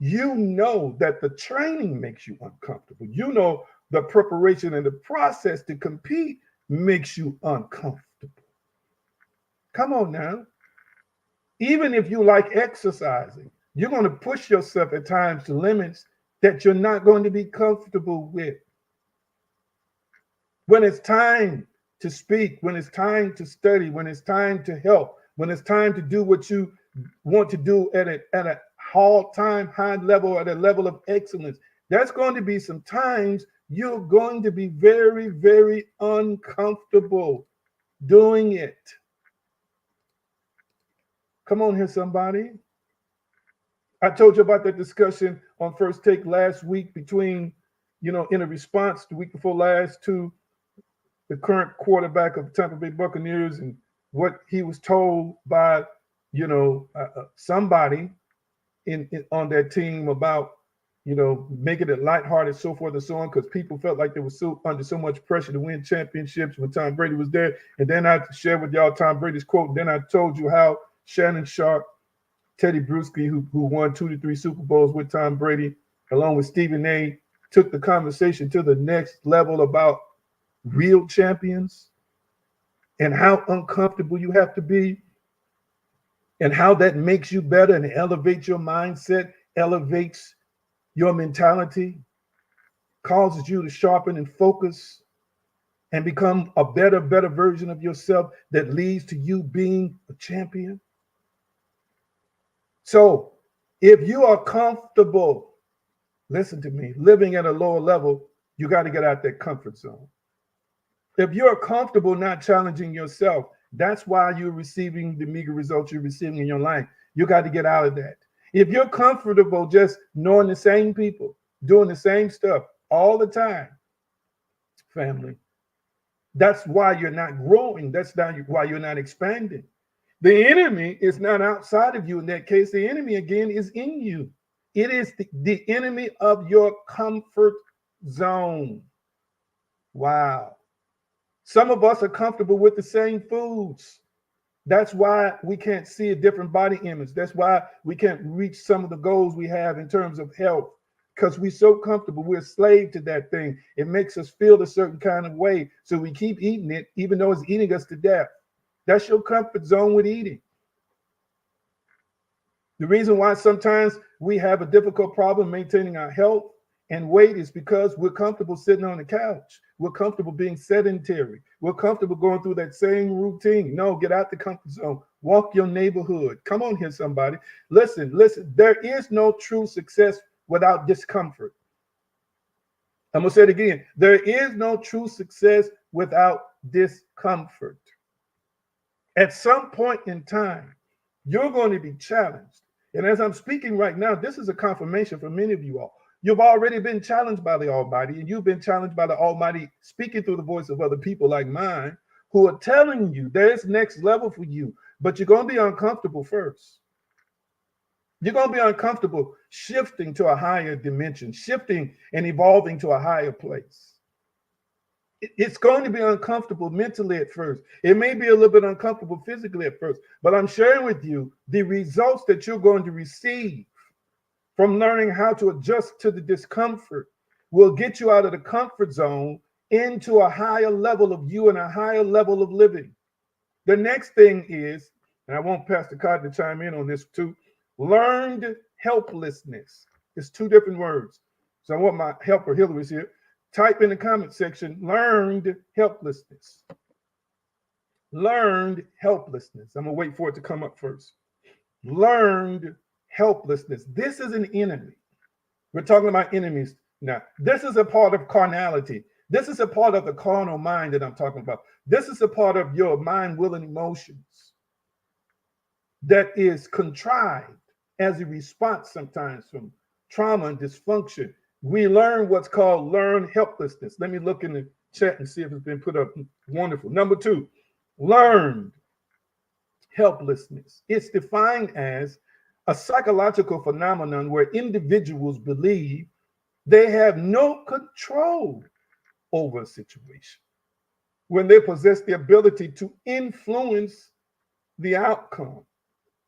you know that the training makes you uncomfortable. You know the preparation and the process to compete makes you uncomfortable. Come on now. Even if you like exercising, you're going to push yourself at times to limits that you're not going to be comfortable with. When it's time to speak, when it's time to study, when it's time to help, when it's time to do what you want to do at a all-time high level, at a level of excellence, there's going to be some times you're going to be very, very uncomfortable doing it. Come on here, somebody. I told you about that discussion on First Take last week between, in a response the week before last to the current quarterback of the Tampa Bay Buccaneers and what he was told by, somebody on that team about, making it lighthearted, so forth and so on, because people felt like they were under so much pressure to win championships when Tom Brady was there. And then I shared with y'all Tom Brady's quote. And then I told you how Shannon Sharp, Teddy Bruschi, who won 2 to 3 Super Bowls with Tom Brady, along with Stephen A., took the conversation to the next level about real champions and how uncomfortable you have to be and how that makes you better and elevates your mindset, elevates your mentality, causes you to sharpen and focus and become a better version of yourself that leads to you being a champion. So if you are comfortable, listen to me, living at a lower level, you got to get out that comfort zone. If you're comfortable not challenging yourself, that's why you're receiving the meager results you're receiving in your life. You got to get out of that. If you're comfortable just knowing the same people, doing the same stuff all the time, family, that's why you're not growing. That's why you're not expanding. The enemy is not outside of you in that case. The enemy, again, is in you. It is the enemy of your comfort zone. Wow. Some of us are comfortable with the same foods. That's why we can't see a different body image. That's why we can't reach some of the goals we have in terms of health, because we're so comfortable. We're a slave to that thing. It makes us feel a certain kind of way. So we keep eating it, even though it's eating us to death. That's your comfort zone with eating. The reason why sometimes we have a difficult problem maintaining our health and weight is because we're comfortable sitting on the couch. We're comfortable being sedentary. We're comfortable going through that same routine. No, get out the comfort zone. Walk your neighborhood. Come on here, somebody. Listen. There is no true success without discomfort. I'm going to say it again. There is no true success without discomfort. At some point in time, you're going to be challenged. And as I'm speaking right now, this is a confirmation for many of you all. You've already been challenged by the Almighty, and you've been challenged by the Almighty speaking through the voice of other people like mine who are telling you there's next level for you, but you're going to be uncomfortable first. You're going to be uncomfortable shifting to a higher dimension, shifting and evolving to a higher place. It's going to be uncomfortable mentally at first. It may be a little bit uncomfortable physically at first, but I'm sharing with you the results that you're going to receive from learning how to adjust to the discomfort will get you out of the comfort zone into a higher level of you and a higher level of living. The next thing is, and I want Pastor Cotton to chime in on this too, learned helplessness. It's two different words. So I want my helper, Hillary's here. Type in the comment section, learned helplessness. Learned helplessness. I'm going to wait for it to come up first. Learned helplessness. This is an enemy. We're talking about enemies now. This is a part of carnality. This is a part of the carnal mind that I'm talking about. This is a part of your mind, will, and emotions that is contrived as a response sometimes from trauma and dysfunction. We learn what's called learned helplessness. Let me look in the chat and see if it's been put up. Wonderful. Number 2, learned helplessness. It's defined as a psychological phenomenon where individuals believe they have no control over a situation when they possess the ability to influence the outcome.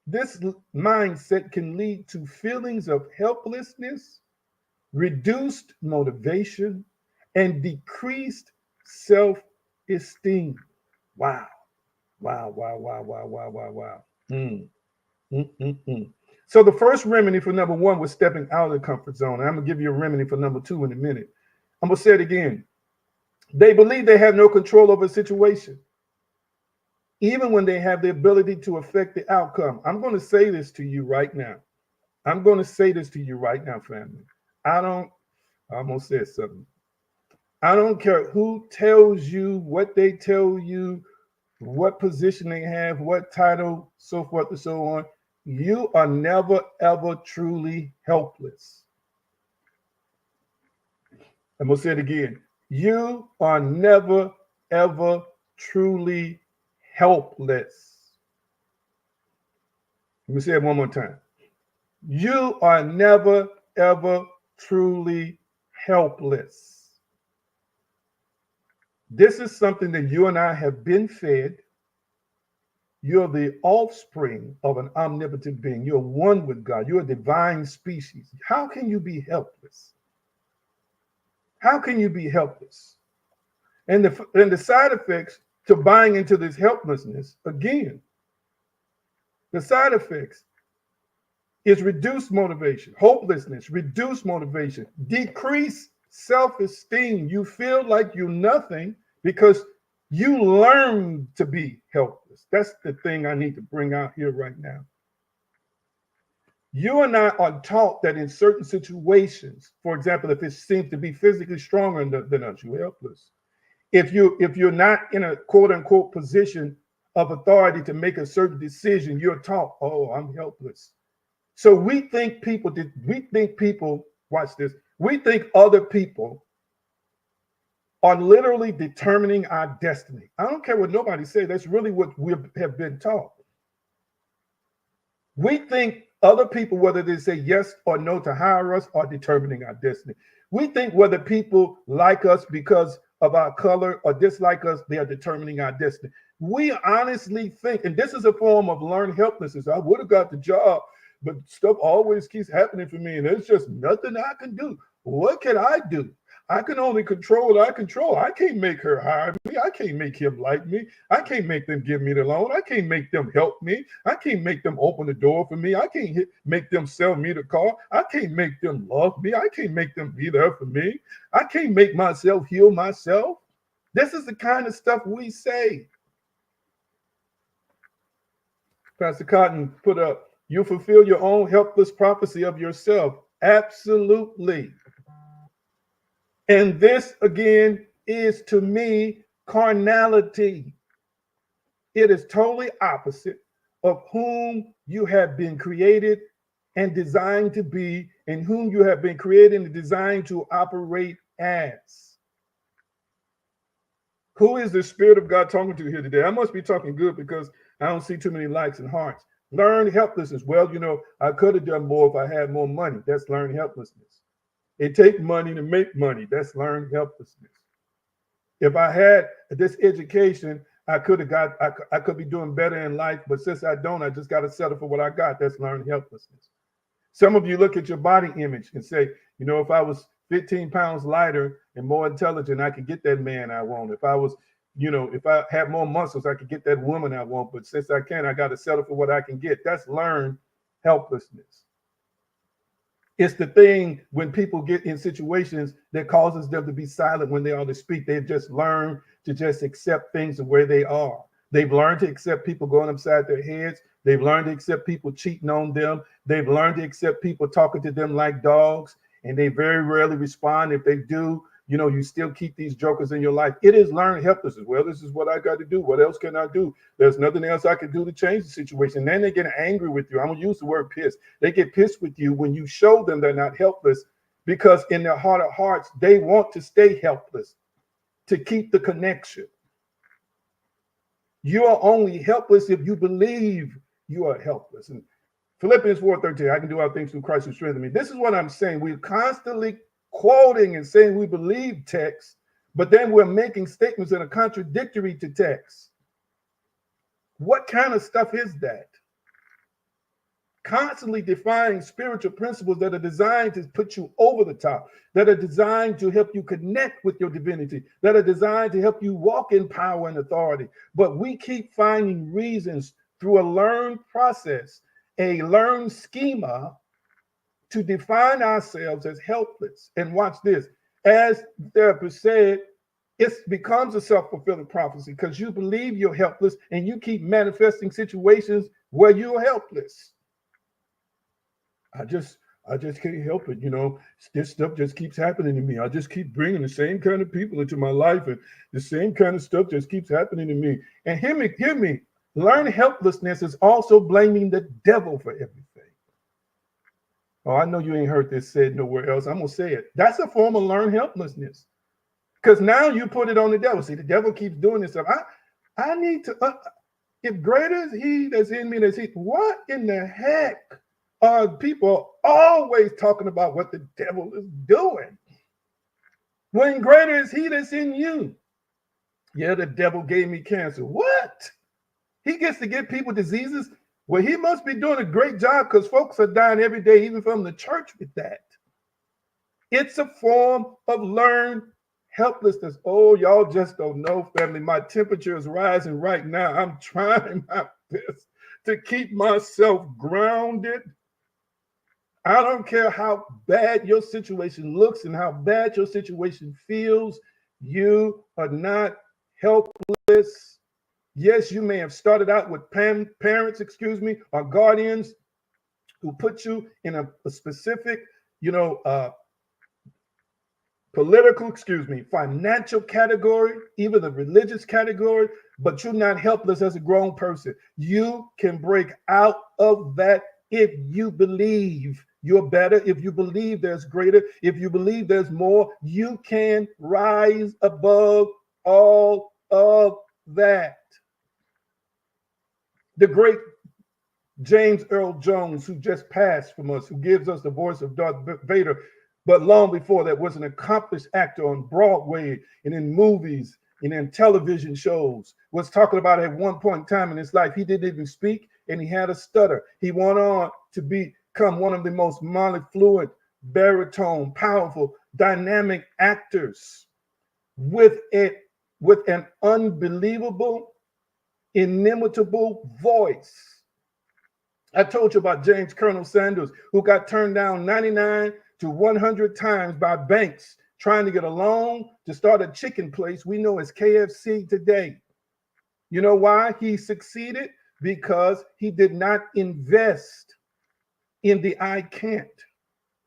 This mindset can lead to feelings of helplessness, reduced motivation, and decreased self-esteem. Wow. Wow, wow, wow, wow, wow, wow, wow. So the first remedy for number 1 was stepping out of the comfort zone. And I'm going to give you a remedy for number 2 in a minute. I'm going to say it again. They believe they have no control over a situation, even when they have the ability to affect the outcome. I'm going to say this to you right now. I'm going to say this to you right now, family. I almost said something. I don't care who tells you what they tell you, what position they have, what title, so forth and so on. You are never, ever truly helpless. I'm going to say it again. You are never, ever truly helpless. Let me say it one more time. You are never, ever truly helpless. This is something that you and I have been fed. You're the offspring of an omnipotent being. You're one with God. You're a divine species. How can you be helpless? How can you be helpless? And the side effects to buying into this helplessness, again, the side effects is reduced motivation, hopelessness, reduced motivation, decreased self-esteem. You feel like you're nothing because you learn to be helpless. That's the thing I need to bring out here right now. You and I are taught that in certain situations, for example, if it seems to be physically stronger than us, you're helpless. If you're not in a quote unquote position of authority to make a certain decision, you're taught, oh, I'm helpless. So we think people, watch this, we think other people are literally determining our destiny. I don't care what nobody says. That's really what we have been taught. We think other people, whether they say yes or no to hire us, are determining our destiny. We think whether people like us because of our color or dislike us, they are determining our destiny. We honestly think, and this is a form of learned helplessness. I would have got the job, but stuff always keeps happening for me, and there's just nothing I can do. What can I do? I can only control what I control. I can't make her hire me. I can't make him like me. I can't make them give me the loan. I can't make them help me. I can't make them open the door for me. I can't make them sell me the car. I can't make them love me. I can't make them be there for me. I can't make myself heal myself. This is the kind of stuff we say. Pastor Cotton put up, you fulfill your own helpless prophecy of yourself. Absolutely. And this, again, is to me carnality. It is totally opposite of whom you have been created and designed to be, and whom you have been created and designed to operate as. Who is the Spirit of God talking to here today? I must be talking good because I don't see too many likes and hearts. Learn helplessness. Well, you know, I could have done more if I had more money. That's learned helplessness. It takes money to make money. That's learned helplessness. If I had this education, I could have got, I could be doing better in life. But since I don't, I just got to settle for what I got. That's learned helplessness. Some of you look at your body image and say, you know, if I was 15 pounds lighter and more intelligent, I could get that man I want. If I was, you know, if I had more muscles, I could get that woman I want. But since I can't, I got to settle for what I can get. That's learned helplessness. It's the thing when people get in situations that causes them to be silent when they ought to speak. They've just learned to just accept things the way they are. They've learned to accept people going upside their heads. They've learned to accept people cheating on them. They've learned to accept people talking to them like dogs. And they very rarely respond. If they do, you know, you still keep these jokers in your life. It is learned helplessness. Well, this is what I got to do. What else can I do? There's nothing else I can do to change the situation. Then they get angry with you. I'm going to use the word pissed. They get pissed with you when you show them they're not helpless, because in their heart of hearts, they want to stay helpless to keep the connection. You are only helpless if you believe you are helpless. And Philippians 4:13, I can do all things through Christ who strengthens me. This is what I'm saying. We're constantly quoting and saying we believe text, but then we're making statements that are contradictory to text. What kind of stuff is that? Constantly defying spiritual principles that are designed to put you over the top, that are designed to help you connect with your divinity, that are designed to help you walk in power and authority. But we keep finding reasons through a learned process, a learned schema, to define ourselves as helpless. And watch this. As the therapist said, it becomes a self-fulfilling prophecy because you believe you're helpless and you keep manifesting situations where you're helpless. I just can't help it. You know, this stuff just keeps happening to me. I just keep bringing the same kind of people into my life, and the same kind of stuff just keeps happening to me. And hear me. Learn helplessness is also blaming the devil for everything. Oh, I know you ain't heard this said nowhere else. I'm going to say it. That's a form of learned helplessness. Because now you put it on the devil. See, the devil keeps doing this stuff. I need to, if greater is he that's in me, that's he. What in the heck are people always talking about what the devil is doing? When greater is he that's in you. Yeah, the devil gave me cancer. What? He gets to give people diseases? Well, he must be doing a great job because folks are dying every day, even from the church, with that. It's a form of learned helplessness. Oh, y'all just don't know, family. My temperature is rising right now. I'm trying my best to keep myself grounded. I don't care how bad your situation looks and how bad your situation feels. You are not helpless. Yes, you may have started out with parents, or guardians who put you in a specific, political, financial category, even the religious category, but you're not helpless as a grown person. You can break out of that if you believe you're better, if you believe there's greater, if you believe there's more. You can rise above all of that. The great James Earl Jones, who just passed from us, who gives us the voice of Darth Vader, but long before that was an accomplished actor on Broadway and in movies and in television shows, was talking about at one point in time in his life, he didn't even speak and he had a stutter. He went on to become one of the most fluent, baritone, powerful, dynamic actors with an unbelievable, inimitable voice. I told you about James Colonel Sanders, who got turned down 99 to 100 times by banks trying to get a loan to start a chicken place we know as KFC today. You know why he succeeded? Because he did not invest in the I can't.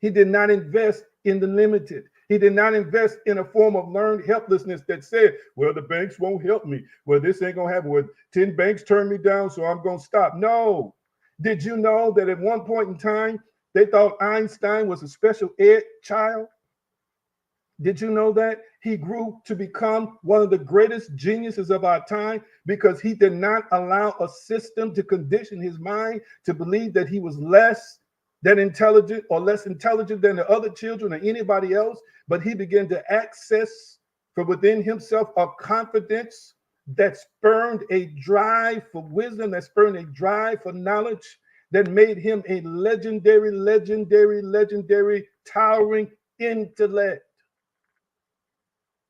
He did not invest in the limited. He did not invest in a form of learned helplessness that said, well, the banks won't help me. Well, this ain't going to happen. Well, 10 banks turned me down, so I'm going to stop. No. Did you know that at one point in time, they thought Einstein was a special ed child? Did you know that? He grew to become one of the greatest geniuses of our time because he did not allow a system to condition his mind to believe that he was less than intelligent or less intelligent than the other children or anybody else, but he began to access from within himself a confidence that spurned a drive for wisdom, that spurned a drive for knowledge, that made him a legendary, towering intellect.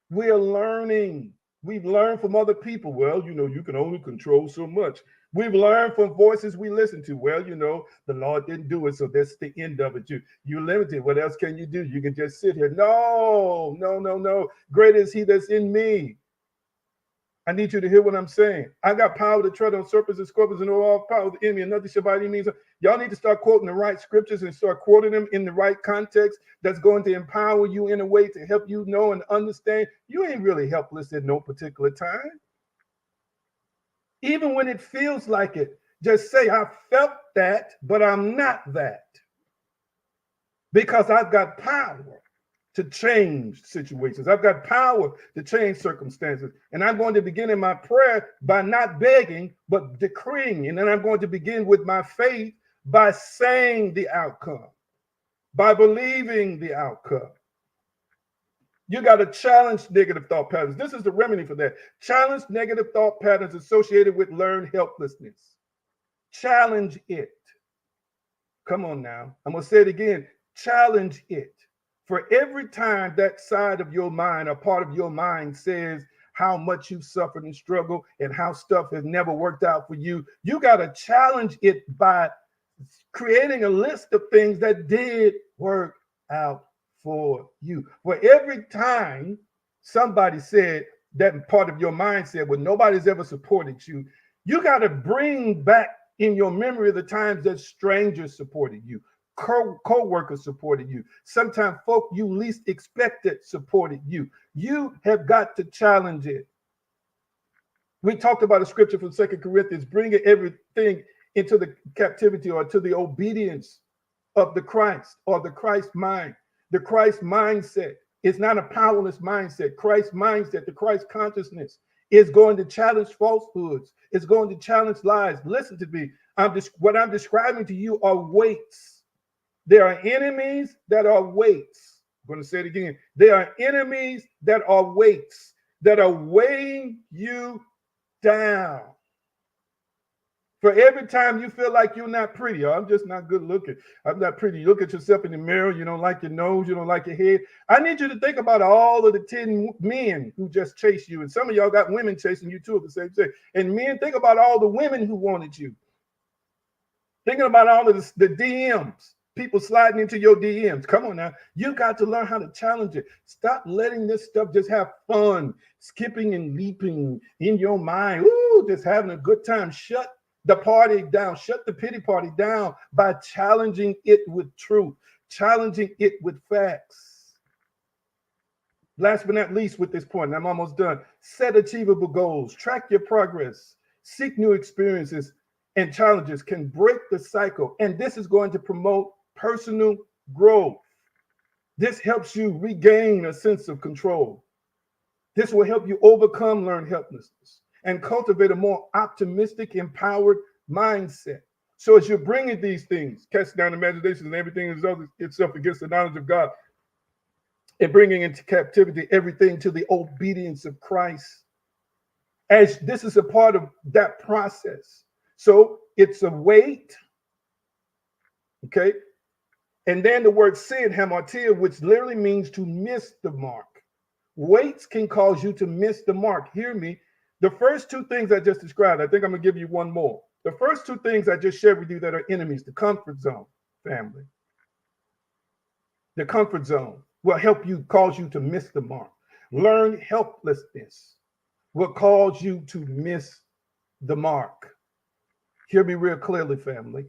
We're learning. We've learned from other people. Well, you can only control so much. We've learned from voices we listen to. Well, the Lord didn't do it, so that's the end of it. You're limited. What else can you do? You can just sit here. No, no, no, no. Greater is he that's in me. I need you to hear what I'm saying. I got power to tread on serpents and scorpions and all power of the enemy, and nothing shall by any means. Y'all need to start quoting the right scriptures and start quoting them in the right context that's going to empower you in a way to help you know and understand you ain't really helpless at no particular time. Even when it feels like it, just say, I felt that, but I'm not that. Because I've got power to change situations. I've got power to change circumstances. And I'm going to begin in my prayer by not begging, but decreeing. And then I'm going to begin with my faith by saying the outcome, by believing the outcome. You got to challenge negative thought patterns. This is the remedy for that. Challenge negative thought patterns associated with learned helplessness. Challenge it. Come on now. I'm going to say it again. Challenge it. For every time that side of your mind, a part of your mind says how much you've suffered and struggled and how stuff has never worked out for you, you got to challenge it by creating a list of things that did work out for you. For every time somebody said that part of your mind said, well, nobody's ever supported you, you got to bring back in your memory the times that strangers supported you. Co-workers supported you. Sometimes folk you least expected supported you. You have got to challenge it. We talked about a scripture from 2 Corinthians, bringing everything into the captivity or to the obedience of the Christ or the Christ mind. The Christ mindset is not a powerless mindset. Christ mindset, the Christ consciousness is going to challenge falsehoods. It's going to challenge lies. Listen to me. What I'm describing to you are weights. There are enemies that are weights. I'm going to say it again. There are enemies that are weights that are weighing you down. For every time you feel like you're not pretty, or I'm just not good looking, I'm not pretty. You look at yourself in the mirror, you don't like your nose, you don't like your head. I need you to think about all of the 10 men who just chased you. And some of y'all got women chasing you too at the same time. And men, think about all the women who wanted you. Thinking about all of the DMs. People sliding into your DMs. Come on now. You got to learn how to challenge it. Stop letting this stuff just have fun, skipping and leaping in your mind. Ooh, just having a good time. Shut the party down. Shut the pity party down by challenging it with truth, challenging it with facts. Last but not least with this point, and I'm almost done. Set achievable goals. Track your progress. Seek new experiences and challenges can break the cycle. And this is going to promote personal growth. This helps you regain a sense of control. This will help you overcome learned helplessness and cultivate a more optimistic, empowered mindset. So as you're bringing these things, casting down imaginations and everything itself against the knowledge of God, and bringing into captivity everything to the obedience of Christ, as this is a part of that process. So it's a weight, okay? And then the word sin, hamartia, which literally means to miss the mark. Weights can cause you to miss the mark. Hear me. The first two things I just described, I think I'm going to give you one more. The first two things I just shared with you that are enemies, the comfort zone, family. The comfort zone will help you, cause you to miss the mark. Learn helplessness will cause you to miss the mark. Hear me real clearly, family.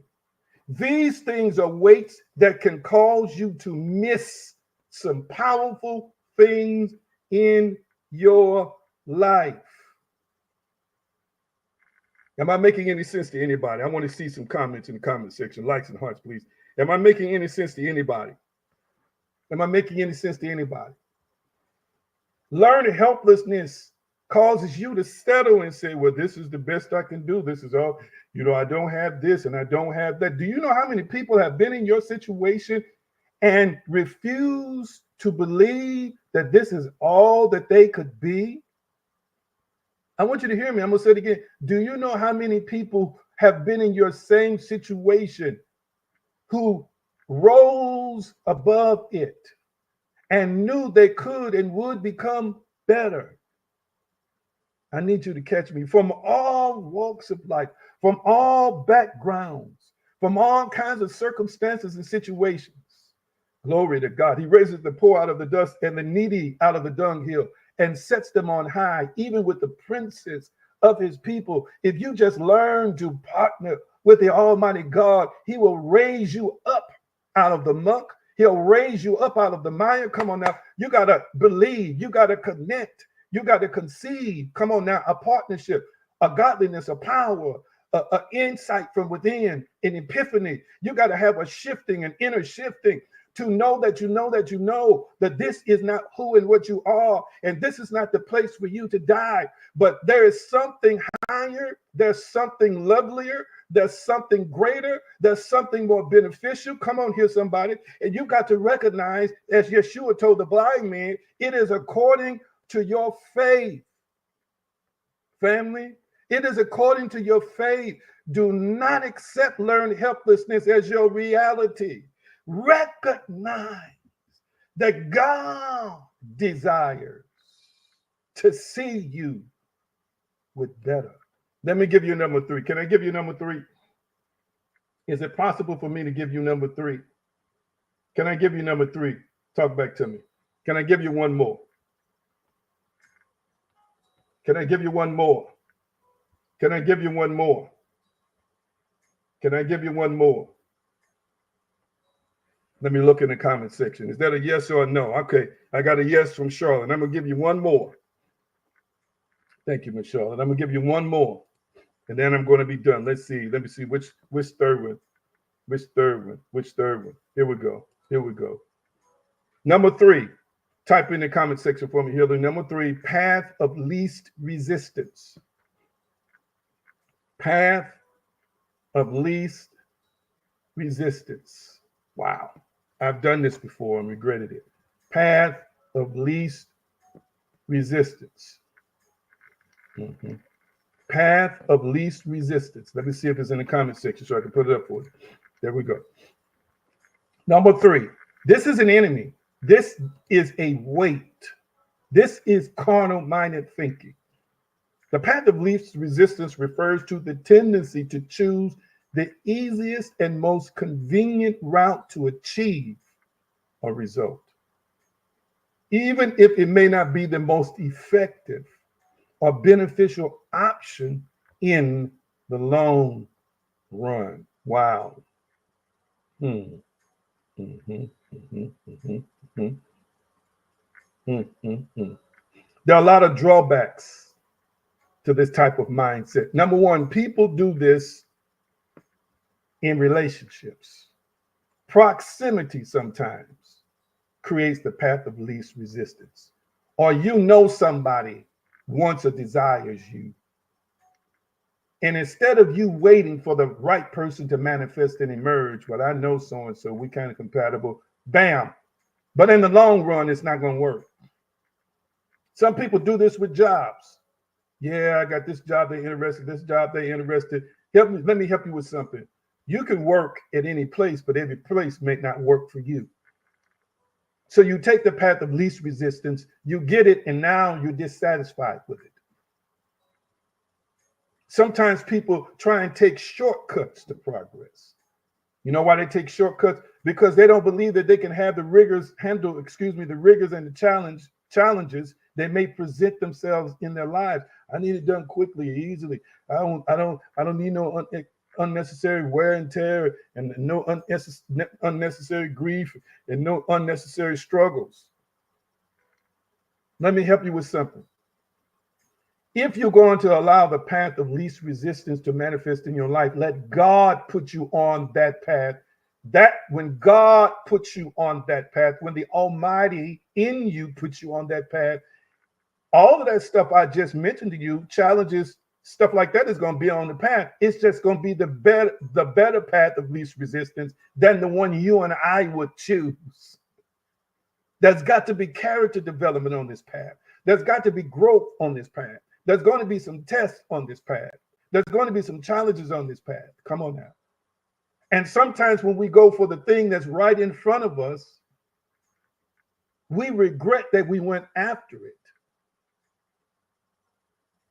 These things are weights that can cause you to miss some powerful things in your life. Am I making any sense to anybody? I want to see some comments in the comment section, likes and hearts, please. Am I making any sense to anybody? Am I making any sense to anybody? Learning helplessness causes you to settle and say, well, this is the best I can do. This is all, I don't have this and I don't have that. Do you know how many people have been in your situation and refuse to believe that this is all that they could be? I want you to hear me. I'm going to say it again. Do you know how many people have been in your same situation who rose above it and knew they could and would become better? I need you to catch me. From all walks of life, from all backgrounds, from all kinds of circumstances and situations. Glory to God. He raises the poor out of the dust and the needy out of the dunghill and sets them on high, even with the princes of his people. If you just learn to partner with the Almighty God, he will raise you up out of the muck. He'll raise you up out of the mire. Come on now. You got to believe. You got to connect. You got to conceive. Come on now. A partnership, a godliness, a power, a insight from within, an epiphany. You got to have a shifting, an inner shifting, to know that you know that you know that this is not who and what you are, and this is not the place for you to die. But there is something higher, there's something lovelier, there's something greater, there's something more beneficial. Come on here, somebody. And you got to recognize, as Yeshua told the blind man, it is according to your faith. Family, it is according to your faith. Do not accept learned helplessness as your reality. Recognize that God desires to see you with better. Let me give you number 3. Can I give you number 3? Is it possible for me to give you number 3? Can I give you number 3? Talk back to me. Can I give you one more? Can I give you one more? Can I give you one more? Can I give you one more? Let me look in the comment section. Is that a yes or a no? Okay, I got a yes from Charlotte. I'm going to give you one more. Thank you, Miss Charlotte. I'm going to give you one more, and then I'm going to be done. Let's see. Let me see which third one. Which third one? Which third one? Here we go. Here we go. Number 3. Type in the comment section for me here. The number 3, path of least resistance. Path of least resistance. Wow. I've done this before and regretted it. Path of least resistance. Path of least resistance. Let me see if it's in the comment section so I can put it up for you. There we go. Number 3. This is an enemy. This is a weight. This is carnal-minded thinking. The path of least resistance refers to the tendency to choose the easiest and most convenient route to achieve a result, even if it may not be the most effective or beneficial option in the long run. Wow. There are a lot of drawbacks to this type of mindset. Number 1, people do this in relationships. Proximity sometimes creates the path of least resistance. Or you know somebody wants or desires you. And instead of you waiting for the right person to manifest and emerge, well, I know so-and-so, we kind of compatible, bam. But in the long run, it's not going to work. Some people do this with jobs. Yeah, I got this job, they're interested, this job, they're interested. Let me help you with something. You can work at any place, but every place may not work for you. So you take the path of least resistance, you get it, and now you're dissatisfied with it. Sometimes people try and take shortcuts to progress. You know why they take shortcuts? Because they don't believe that they can have the rigors, and the challenges that may present themselves in their lives. I need it done quickly, easily. I don't need no unnecessary wear and tear, and no unnecessary grief, and no unnecessary struggles. Let me help you with something. If you're going to allow the path of least resistance to manifest in your life, let God put you on that path. When God puts you on that path, when the Almighty in you puts you on that path, all of that stuff I just mentioned to you, challenges, stuff like that, is going to be on the path. It's just going to be the better path of least resistance than the one you and I would choose. There's got to be character development on this path. There's got to be growth on this path. There's going to be some tests on this path. There's going to be some challenges on this path. Come on now. And sometimes when we go for the thing that's right in front of us, we regret that we went after it.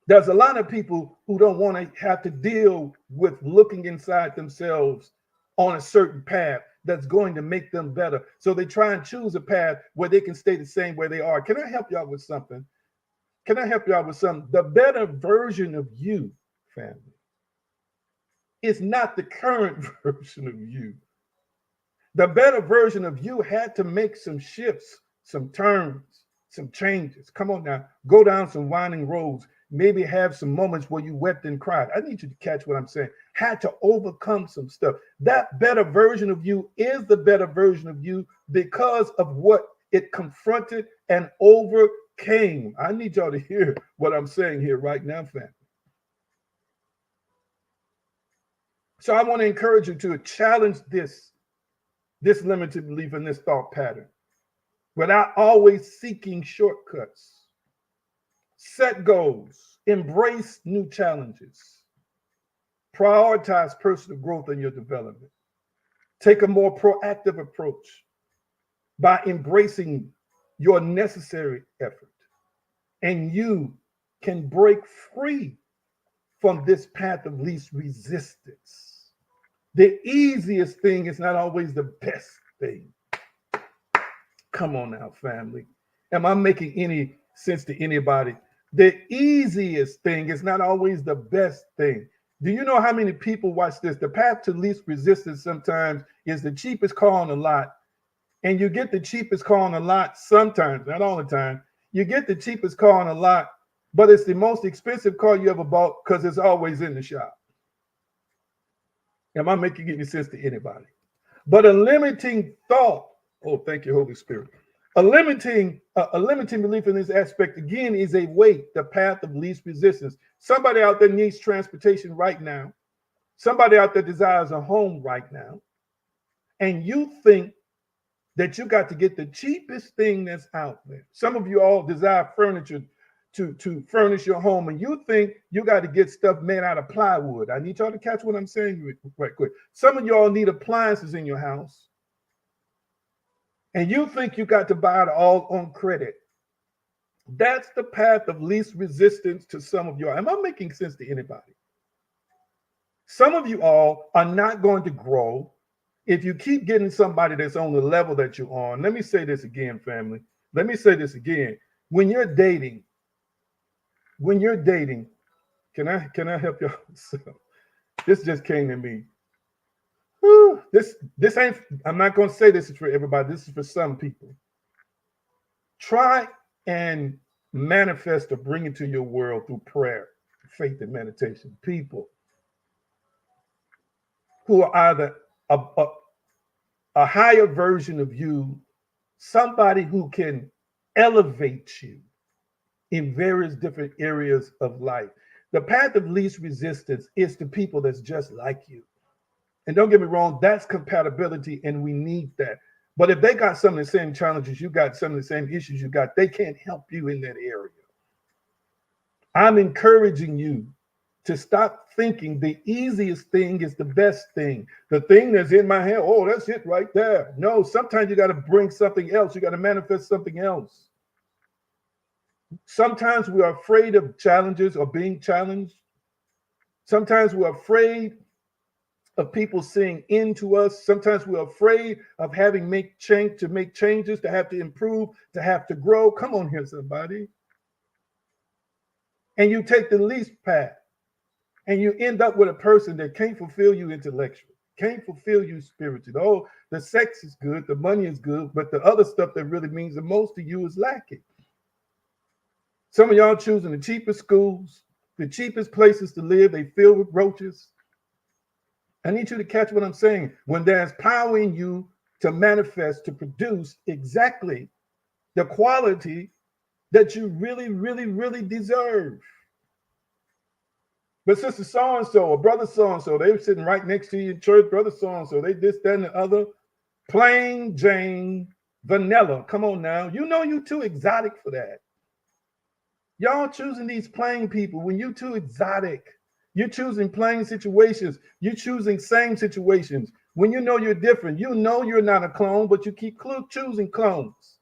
There's a lot of people who don't want to have to deal with looking inside themselves on a certain path that's going to make them better. So they try and choose a path where they can stay the same where they are. Can I help you out with something? Can I help you out with something? The better version of you, family, is not the current version of you. The better version of you had to make some shifts, some turns, some changes. Come on now, go down some winding roads. Maybe have some moments where you wept and cried. I need you to catch what I'm saying. Had to overcome some stuff. That better version of you is the better version of you because of what it confronted and overcame. I need y'all to hear what I'm saying here right now, family. So I want to encourage you to challenge this limited belief and this thought pattern without always seeking shortcuts. Set goals, embrace new challenges, prioritize personal growth in your development. Take a more proactive approach by embracing your necessary effort. And you can break free from this path of least resistance. The easiest thing is not always the best thing. Come on now, family. Am I making any sense to anybody? The easiest thing is not always the best thing. Do you know how many people watch this? The path to least resistance sometimes is the cheapest car on the lot. And you get the cheapest car on the lot sometimes, not all the time. You get the cheapest car on the lot, but it's the most expensive car you ever bought because it's always in the shop. Am I making any sense to anybody? But a limiting thought, oh, thank you, Holy Spirit. A limiting belief in this aspect, again, is a weight, the path of least resistance. Somebody out there needs transportation right now. Somebody out there desires a home right now. And you think that you got to get the cheapest thing that's out there. Some of you all desire furniture to furnish your home, and you think you got to get stuff made out of plywood. I need y'all to catch what I'm saying right quick. Some of y'all need appliances in your house. And you think you got to buy it all on credit. That's the path of least resistance to some of y'all. Am I making sense to anybody? Some of you all are not going to grow if you keep getting somebody that's on the level that you're on. Let me say this again, family. Let me say this again. When you're dating, can I help y'all? This just came to me. Whew, this ain't, I'm not going to say this is for everybody. This is for some people. Try and manifest or bring into your world through prayer, faith, and meditation. People who are either a higher version of you, somebody who can elevate you in various different areas of life. The path of least resistance is to people that's just like you. And don't get me wrong, that's compatibility, and we need that. But if they got some of the same challenges you got, some of the same issues you got, they can't help you in that area. I'm encouraging you to stop thinking the easiest thing is the best thing. The thing that's in my hand, oh, that's it right there. No, sometimes you got to bring something else. You got to manifest something else. Sometimes we are afraid of challenges or being challenged. Sometimes we're afraid of people seeing into us. Sometimes we're afraid of having to make changes, to have to improve, to have to grow. Come on here, somebody. And you take the least path, and you end up with a person that can't fulfill you intellectually, can't fulfill you spiritually. Oh, the sex is good, the money is good, but the other stuff that really means the most to you is lacking. Some of y'all choosing the cheapest schools, the cheapest places to live. They filled with roaches. I need you to catch what I'm saying. When there's power in you to manifest, to produce exactly the quality that you really, really, really deserve. But sister so-and-so or brother so-and-so, they were sitting right next to you in church, brother so-and-so, they this, that, and the other. Plain Jane, vanilla. Come on now. You know you too exotic for that. Y'all choosing these plain people when you too exotic. You're choosing plain situations. You're choosing same situations. When you know you're different, you know you're not a clone, but you keep choosing clones.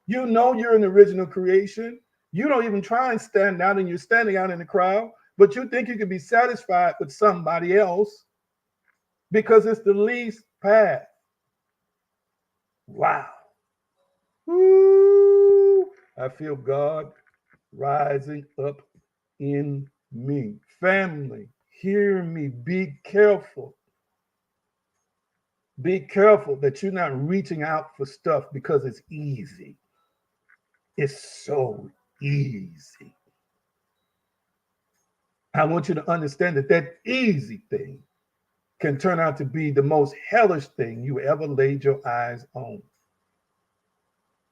You know you're an original creation. You don't even try and stand out, and you're standing out in the crowd, but you think you can be satisfied with somebody else because it's the least path. Wow. Woo. I feel God rising up in me. Family, hear me. Be careful. Be careful that you're not reaching out for stuff because it's easy. It's so easy. I want you to understand that that easy thing can turn out to be the most hellish thing you ever laid your eyes on.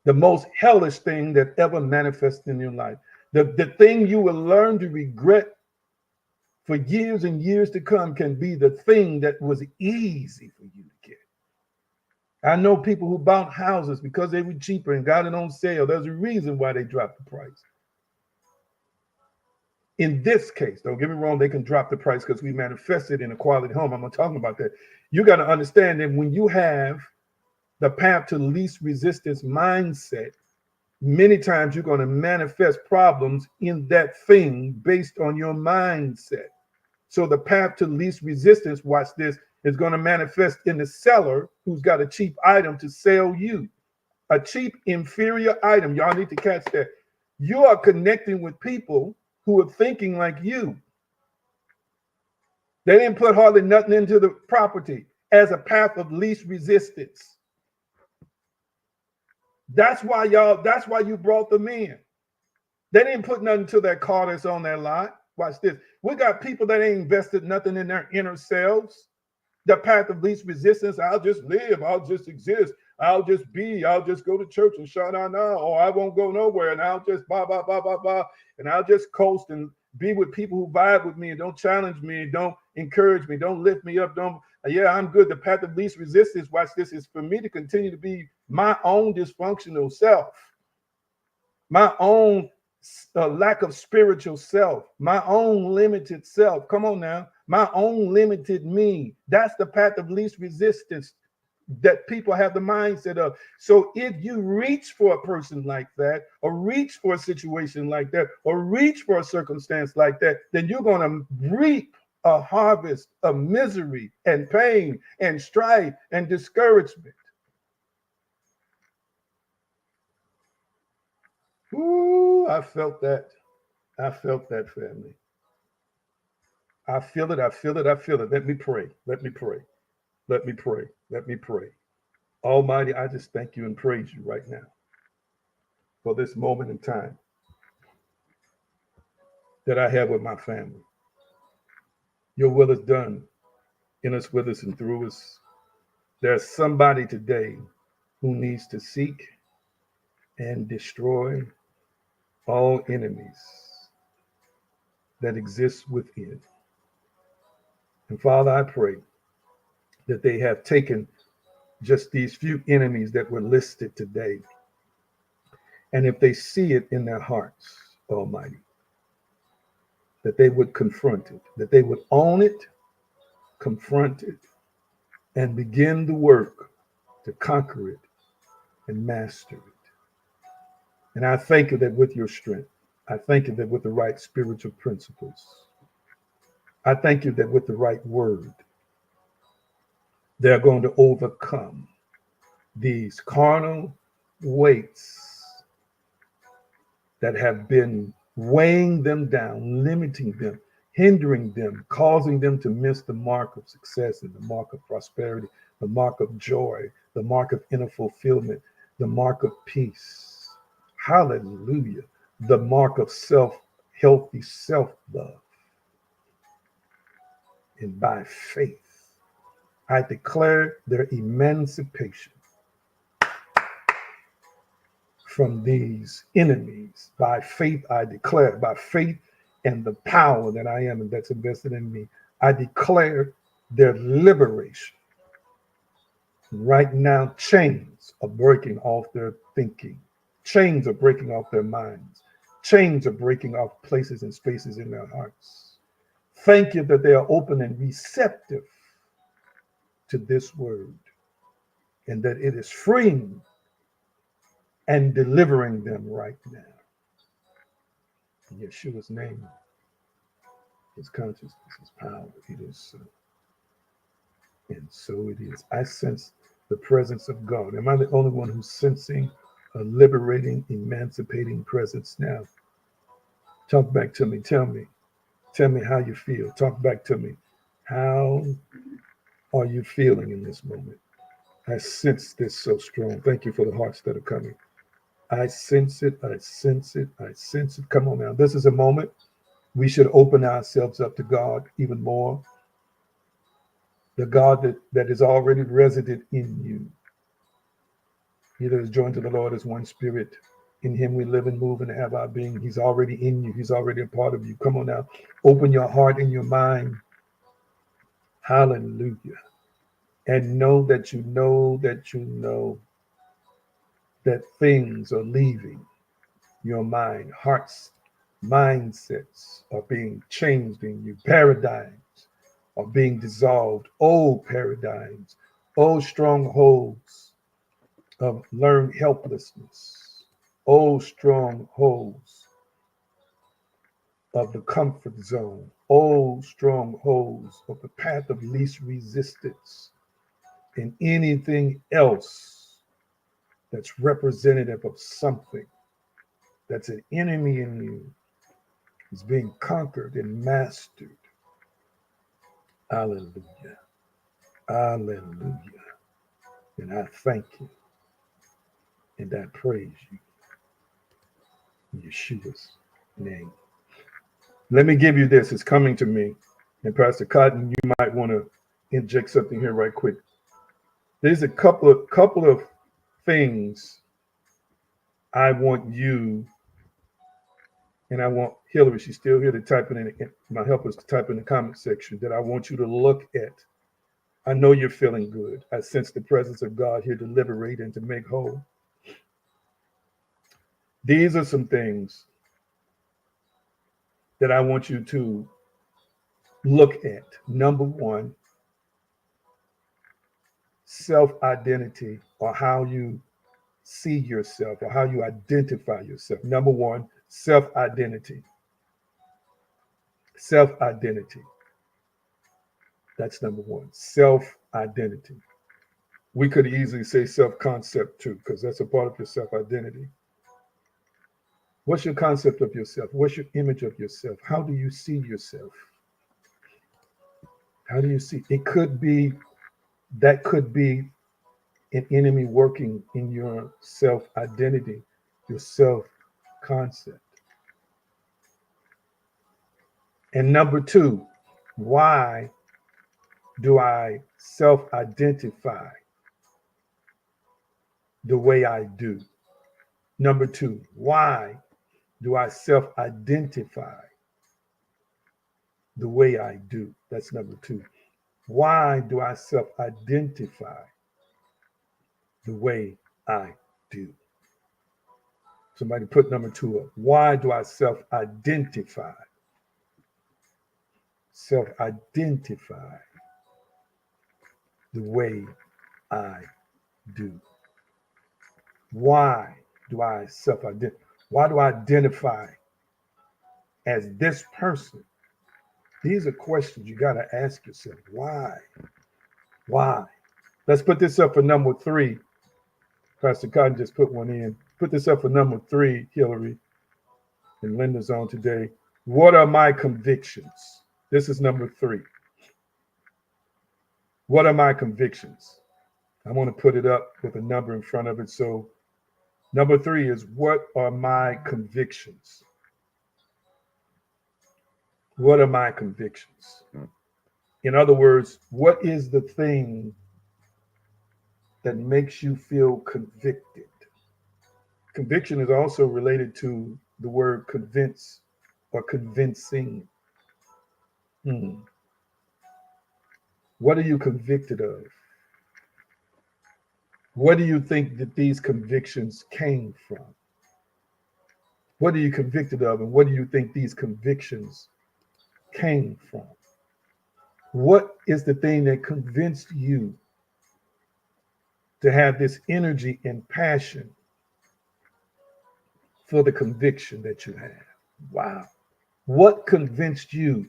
The most hellish thing that ever manifested in your life. The thing you will learn to regret for years and years to come can be the thing that was easy for you to get. I know people who bought houses because they were cheaper and got it on sale. There's a reason why they dropped the price. In this case, don't get me wrong, they can drop the price because we manifested in a quality home. I'm not talking about that. You got to understand that when you have the path to least resistance mindset, many times you're going to manifest problems in that thing based on your mindset. So the path to least resistance, watch this, is going to manifest in the seller who's got a cheap item to sell you. A cheap, inferior item. Y'all need to catch that. You are connecting with people who are thinking like you. They didn't put hardly nothing into the property as a path of least resistance. That's why you brought them in. They didn't put nothing to that car that's on their lot. Watch this. We got people that ain't invested nothing in their inner selves. The path of least resistance. I'll just live. I'll just exist. I'll just go to church and shout out now, or I won't go nowhere, and I'll just and I'll just coast and be with people who vibe with me and don't challenge me, and don't encourage me, don't lift me up, I'm good. The path of least resistance, watch this, is for me to continue to be my own dysfunctional self, my own lack of spiritual self, my own limited self. Come on now, my own limited me. That's the path of least resistance that people have the mindset of. So if you reach for a person like that, or reach for a situation like that, or reach for a circumstance like that, then you're going to reap a harvest of misery and pain and strife and discouragement. Ooh, I felt that. I felt that, family. I feel it. I feel it. I feel it. Let me pray. Let me pray. Let me pray. Let me pray. Almighty, I just thank you and praise you right now for this moment in time that I have with my family. Your will is done in us, with us, and through us. There's somebody today who needs to seek and destroy all enemies that exist within. And Father, I pray that they have taken just these few enemies that were listed today. And if they see it in their hearts, Almighty, that they would confront it, that they would own it, confront it, and begin the work to conquer it and master it. And I thank you that with your strength, I thank you that with the right spiritual principles, I thank you that with the right word, they're going to overcome these carnal weights that have been weighing them down, limiting them, hindering them, causing them to miss the mark of success and the mark of prosperity, the mark of joy, the mark of inner fulfillment, the mark of peace. Hallelujah. The mark of healthy self-love. And by faith, I declare their emancipation from these enemies. By faith, I declare, by faith and the power that I am and that's invested in me, I declare their liberation Right now, chains are breaking off their thinking. Chains are breaking off their minds. Chains are breaking off places and spaces in their hearts. Thank you that they are open and receptive to this word and that it is freeing and delivering them right now. In Yeshua's name, his consciousness, his power, it is so. And so it is. I sense the presence of God. Am I the only one who's sensing a liberating, emancipating presence now? Talk back to me. Tell me. Tell me how you feel. Talk back to me. How are you feeling in this moment? I sense this so strong. Thank you for the hearts that are coming. I sense it. I sense it. I sense it. Come on now. This is a moment we should open ourselves up to God even more. The God that is already resident in you. He that is joined to the Lord as one spirit. In him we live and move and have our being. He's already in you. He's already a part of you. Come on now. Open your heart and your mind. Hallelujah. And know that you know that you know that things are leaving your mind. Hearts, mindsets are being changed in you. Paradigms are being dissolved. Old paradigms, old strongholds of learned helplessness, old strongholds of the comfort zone, old strongholds of the path of least resistance, and anything else that's representative of something that's an enemy in you is being conquered and mastered. Hallelujah. Hallelujah. And I thank you and I praise you in Yeshua's name. Let me give you this. It's coming to me. And Pastor Cotton, you might want to inject something here right quick. There's a couple of things I want you, and I want Hillary, she's still here, to type it in, my helpers to type in the comment section, that I want you to look at. I know you're feeling good. I sense the presence of God here to liberate and to make whole. These are some things that I want you to look at. Number one, self-identity, or how you see yourself or how you identify yourself. Number one, self-identity. Self-identity. That's number one, self-identity. We could easily say self-concept too, because that's a part of your self-identity. What's your concept of yourself? What's your image of yourself? How do you see yourself? How do you see? It could be, that could be an enemy working in your self-identity, your self-concept. And number two, why do I self-identify the way I do? Number two, why do I self-identify the way I do? That's number two. Why do I self-identify the way I do? Somebody put number two up. Why do I self-identify? Self-identify the way I do. Why do I self-identify? Why do I identify as this person? These are questions you got to ask yourself. Why? Why? Let's put this up for number three. Pastor Cotton just put one in. Put this up for number three, Hillary, and Linda's on today. What are my convictions? This is number three. What are my convictions? I want to put it up with a number in front of it. So number three is, what are my convictions? What are my convictions? In other words, what is the thing that makes you feel convicted? Conviction is also related to the word convince or convincing. What are you convicted of? What do you think that these convictions came from? What are you convicted of, and what do you think these convictions came from? What is the thing that convinced you to have this energy and passion for the conviction that you have? Wow. What convinced you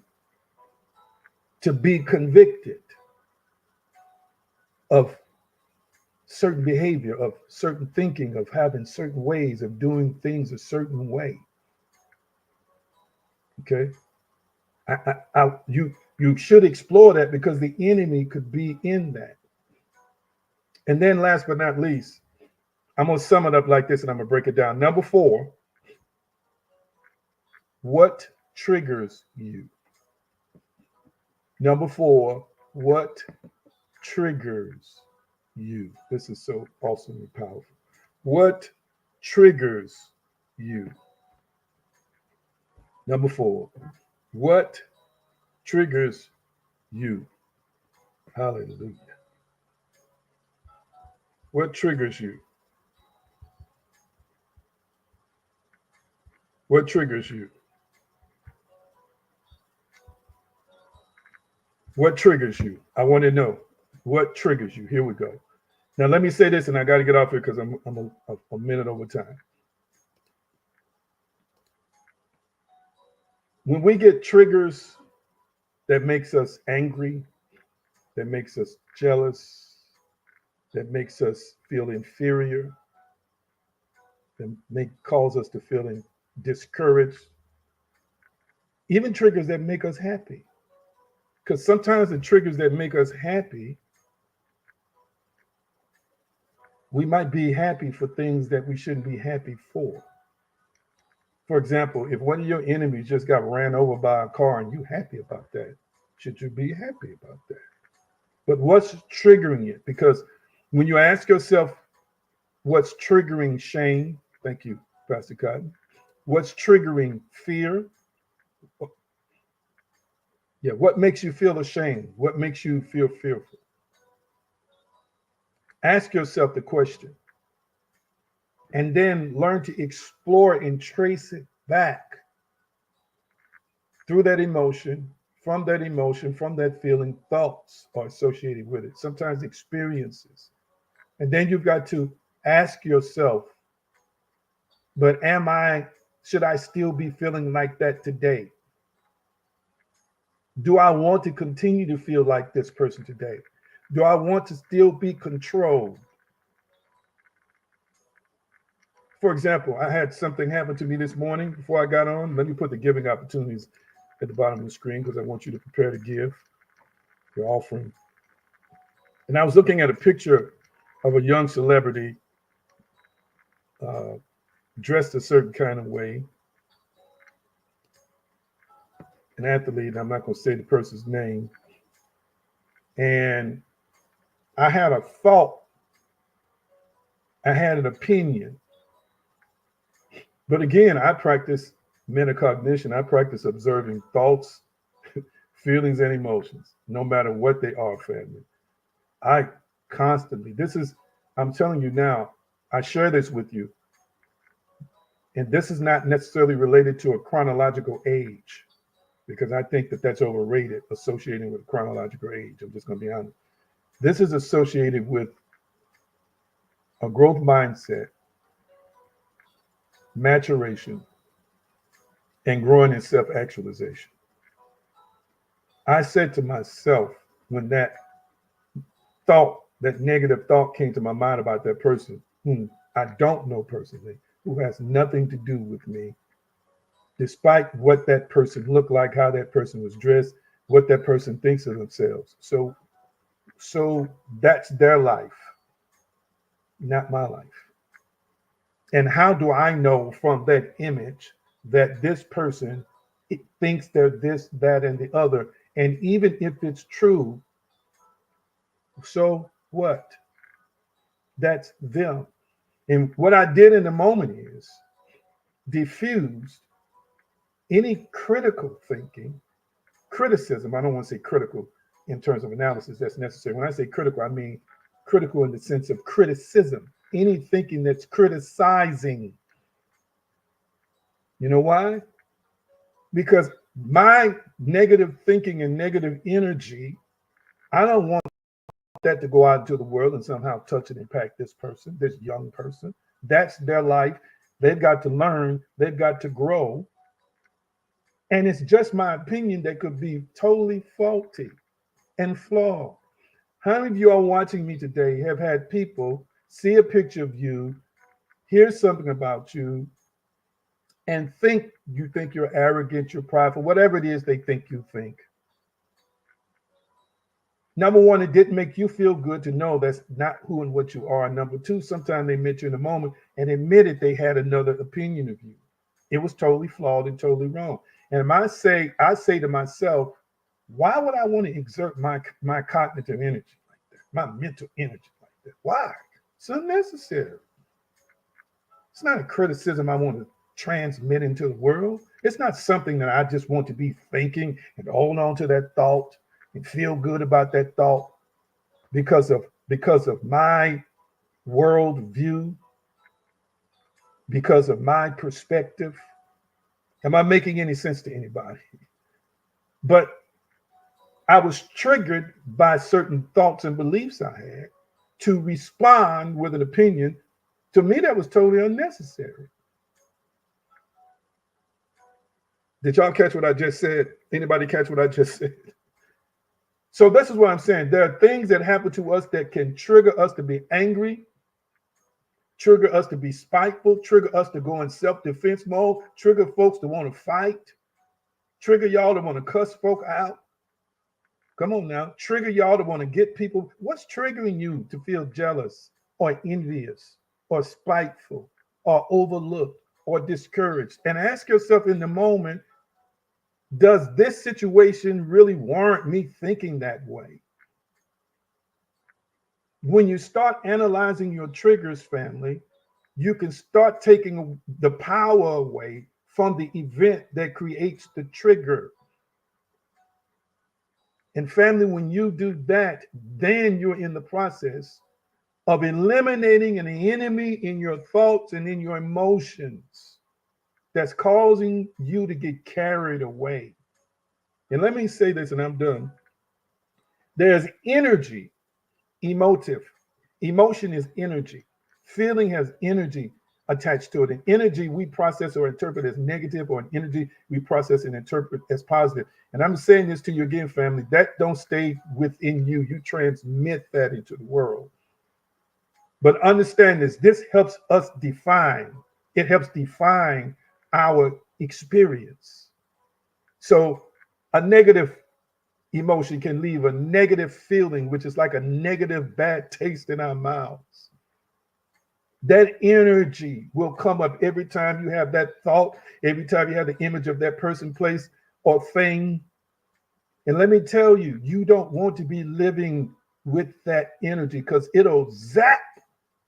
to be convicted of certain behavior, of certain thinking, of having certain ways of doing things a certain way? Okay. You should explore that, because the enemy could be in that. And then last but not least, I'm going to sum it up like this, and I'm going to break it down. Number 4, what triggers you? Number 4, what triggers you? This is so awesomely powerful. What triggers you? Number 4, what triggers you? Hallelujah. What triggers you? What triggers you? What triggers you? I want to know what triggers you. Here we go. Now, let me say this, and I got to get off here because I'm a minute over time. When we get triggers that makes us angry, that makes us jealous, that makes us feel inferior, that cause us to feel discouraged, even triggers that make us happy. Because sometimes the triggers that make us happy, we might be happy for things that we shouldn't be happy for. For example, if one of your enemies just got ran over by a car and you're happy about that, should you be happy about that? But what's triggering it? Because when you ask yourself what's triggering shame, thank you, Pastor Cotton, what's triggering fear? Yeah, what makes you feel ashamed? What makes you feel fearful? Ask yourself the question, and then learn to explore and trace it back through that emotion, from that feeling. Thoughts are associated with it, sometimes experiences. And then you've got to ask yourself, but should I still be feeling like that today? Do I want to continue to feel like this person today? Do I want to still be controlled? For example, I had something happen to me this morning before I got on. Let me put the giving opportunities at the bottom of the screen because I want you to prepare to give your offering. And I was looking at a picture of a young celebrity dressed a certain kind of way, an athlete. I'm not going to say the person's name. And I had a thought, I had an opinion. But again, I practice metacognition. I practice observing thoughts, feelings, and emotions, no matter what they are, family. I constantly, I'm telling you now, I share this with you. And this is not necessarily related to a chronological age, because I think that that's overrated, associating with chronological age. I'm just going to be honest. This is associated with a growth mindset, maturation, and growing in self-actualization. I said to myself, when that negative thought came to my mind about that person whom I don't know personally, who has nothing to do with me, despite what that person looked like, how that person was dressed, what that person thinks of themselves. So that's their life, not my life. And how do I know from that image that this person thinks they're this, that, and the other? And even if it's true, so what? That's them. And what I did in the moment is diffused any critical thinking, criticism. I don't want to say critical in terms of analysis, that's necessary. When I say critical, I mean Critical in the sense of criticism, any thinking that's criticizing. You know why? Because my negative thinking and negative energy, I don't want that to go out into the world and somehow touch and impact this person, this young person. That's their life. They've got to learn, they've got to grow. And it's just my opinion that could be totally faulty and flawed. How many of you are watching me today have had people see a picture of you, hear something about you, and think you think you're arrogant, you're prideful, whatever it is they think you think? Number one, it didn't make you feel good to know that's not who and what you are. Number two, sometimes they met you in a moment and admitted they had another opinion of you. It was totally flawed and totally wrong. And I say to myself, why would I want to exert my cognitive energy like that, my mental energy like that? Why? It's unnecessary. It's not a criticism I want to transmit into the world. It's not something that I just want to be thinking and hold on to that thought and feel good about that thought because of my worldview, because of my perspective. Am I making any sense to anybody? But I was triggered by certain thoughts and beliefs I had to respond with an opinion. To me, that was totally unnecessary. Did y'all catch what I just said? Anybody catch what I just said? So this is what I'm saying. There are things that happen to us that can trigger us to be angry, trigger us to be spiteful, trigger us to go in self-defense mode, trigger folks to want to fight, trigger y'all to want to cuss folk out. Come on now. Trigger y'all to want to get people. What's triggering you to feel jealous or envious or spiteful or overlooked or discouraged? And ask yourself in the moment, does this situation really warrant me thinking that way? When you start analyzing your triggers, family, you can start taking the power away from the event that creates the trigger. And family, when you do that, then you're in the process of eliminating an enemy in your thoughts and in your emotions that's causing you to get carried away. And let me say this, and I'm done. There's energy, emotive. Emotion is energy. Feeling has energy attached to it. And energy we process or interpret as negative, or an energy we process and interpret as positive. And I'm saying this to you again, family, that don't stay within you. You transmit that into the world. But understand this helps us define. It helps define our experience. So a negative emotion can leave a negative feeling, which is like a negative bad taste in our mouths. That energy will come up every time you have that thought, every time you have the image of that person, place, or thing. And let me tell you, you don't want to be living with that energy, because it'll zap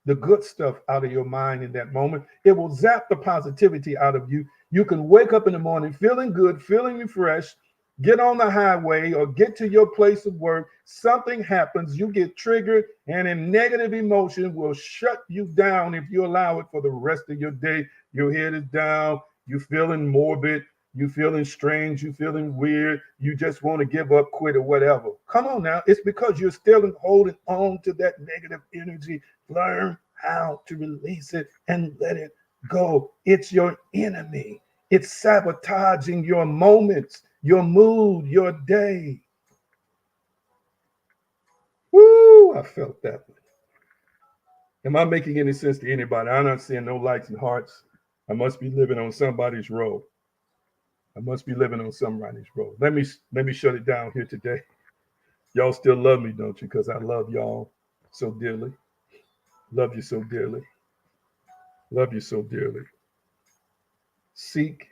the good stuff out of your mind in that moment. It will zap the positivity out of you. You can wake up in the morning feeling good, feeling refreshed, get on the highway or get to your place of work. Something happens, you get triggered, and a negative emotion will shut you down if you allow it for the rest of your day. Your head is down, you're feeling morbid, you feeling strange, you feeling weird, you just want to give up, quit, or whatever. Come on now. It's because you're still holding on to that negative energy. Learn how to release it and let it go. It's your enemy. It's sabotaging your moments, your mood, your day. Woo, I felt that one. Am I making any sense to anybody? I'm not seeing no likes and hearts. I must be living on somebody's road. I must be living on somebody's road. Let me shut it down here today. Y'all still love me, don't you? Because I love y'all so dearly. Love you so dearly. Love you so dearly. Seek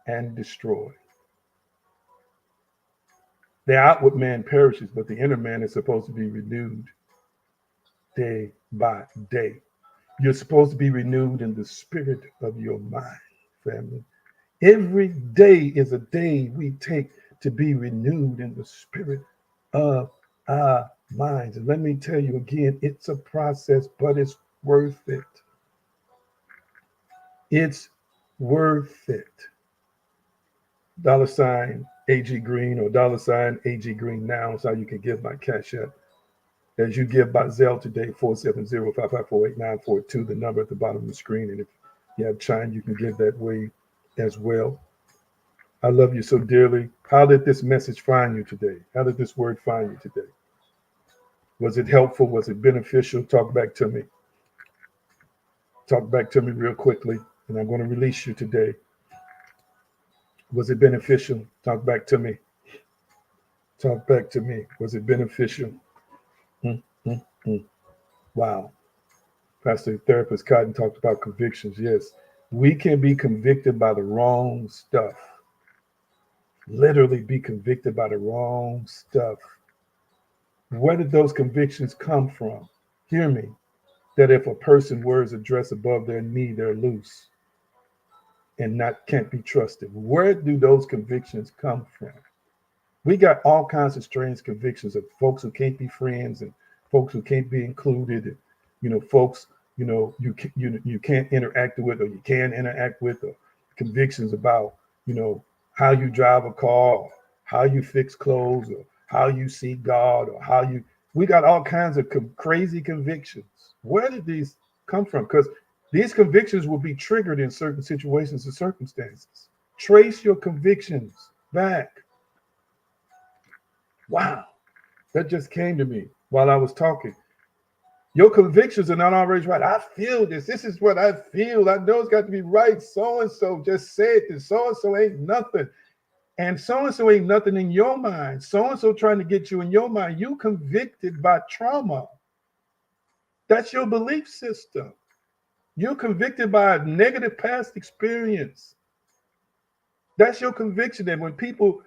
and destroy. The outward man perishes, but the inner man is supposed to be renewed day by day. You're supposed to be renewed in the spirit of your mind, family. Every day is a day we take to be renewed in the spirit of our minds. And let me tell you again, it's a process, but it's worth it. It's worth it. $ AG Green or $ AG Green now is how you can give my cash app. As you give by Zelle today, 470-554-8942, the number at the bottom of the screen. And if you have Chime, you can give that way as well. I love you so dearly. How did this message find you today? How did this word find you today? Was it helpful? Was it beneficial? Talk back to me. Talk back to me real quickly, and I'm going to release you today. Was it beneficial? Talk back to me. Talk back to me. Was it beneficial? Mm, mm, mm. Wow. Pastor Therapist Cotton talked about convictions. Yes, we can be convicted by the wrong stuff. Literally be convicted by the wrong stuff. Where did those convictions come from? Hear me. That if a person wears a dress above their knee, they're loose and can't be trusted. Where do those convictions come from? We got all kinds of strange convictions of folks who can't be friends and folks who can't be included, and folks you can't interact with or you can interact with, or convictions about how you drive a car, or how you fix clothes, or how you see God, or we got all kinds of crazy convictions. Where did these come from? Because these convictions will be triggered in certain situations and circumstances. Trace your convictions back. Wow, that just came to me while I was talking. Your convictions are not always right. I feel this. This is what I feel. I know it's got to be right. So-and-so just said this. So-and-so ain't nothing. And so-and-so ain't nothing in your mind. So-and-so trying to get you in your mind. You convicted by trauma. That's your belief system. You're convicted by a negative past experience. That's your conviction. That when people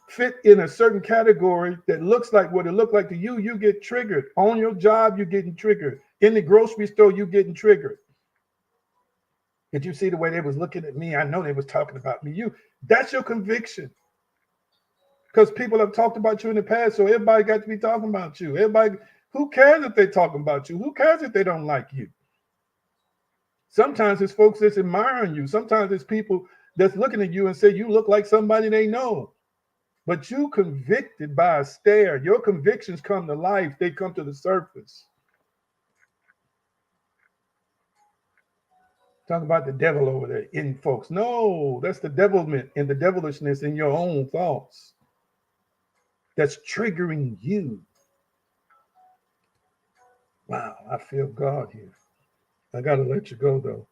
fit in a certain category that looks like what it looked like to you, you get triggered. On your job, you're getting triggered. In the grocery store, you're getting triggered. Did you see the way they was looking at me? I know they was talking about me. That's your conviction. Because people have talked about you in the past, so everybody got to be talking about you. Everybody, who cares if they're talking about you? Who cares if they don't like you? Sometimes it's folks that's admiring you. Sometimes it's people that's looking at you and say you look like somebody they know. But you convicted by a stare. Your convictions come to life. They come to the surface. Talk about the devil over there in folks. No, that's the devilment and the devilishness in your own thoughts. That's triggering you. Wow, I feel God here. I got to let you go, though.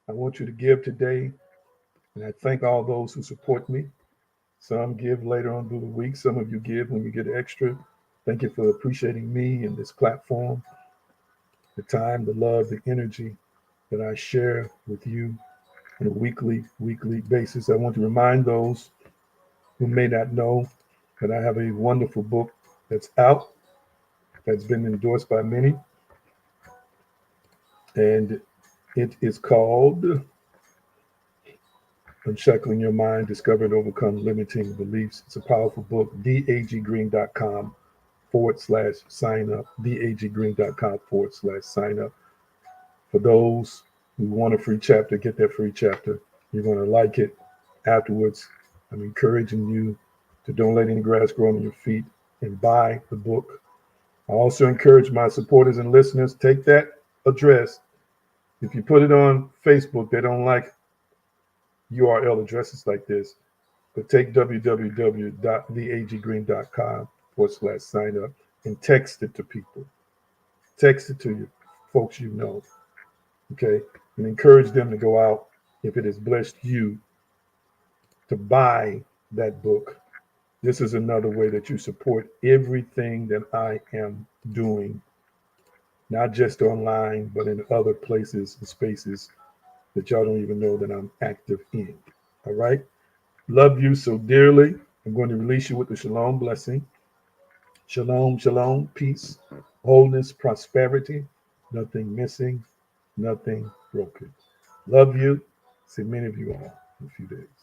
I want you to give today. And I thank all those who support me. Some give later on through the week. Some of you give when you get extra. Thank you for appreciating me and this platform, the time, the love, the energy that I share with you on a weekly basis. I want to remind those who may not know that I have a wonderful book that's out, that's been endorsed by many. And it is called Unshackling Your Mind, Discover and Overcome Limiting Beliefs. It's a powerful book. daggreen.com/sign up. daggreen.com/sign up. For those who want a free chapter, get that free chapter. You're going to like it afterwards. I'm encouraging you to don't let any grass grow on your feet and buy the book. I also encourage my supporters and listeners, take that address. If you put it on Facebook, they don't like URL addresses like this, but take www.theaggreen.com/sign up and text it to people. Text it to your folks you know, okay? And encourage them to go out, if it has blessed you, to buy that book. This is another way that you support everything that I am doing, not just online, but in other places and spaces that y'all don't even know that I'm active in. All right? Love you so dearly. I'm going to release you with the shalom blessing. Shalom, shalom, peace, wholeness, prosperity, nothing missing, nothing broken. Love you. See many of you all in a few days.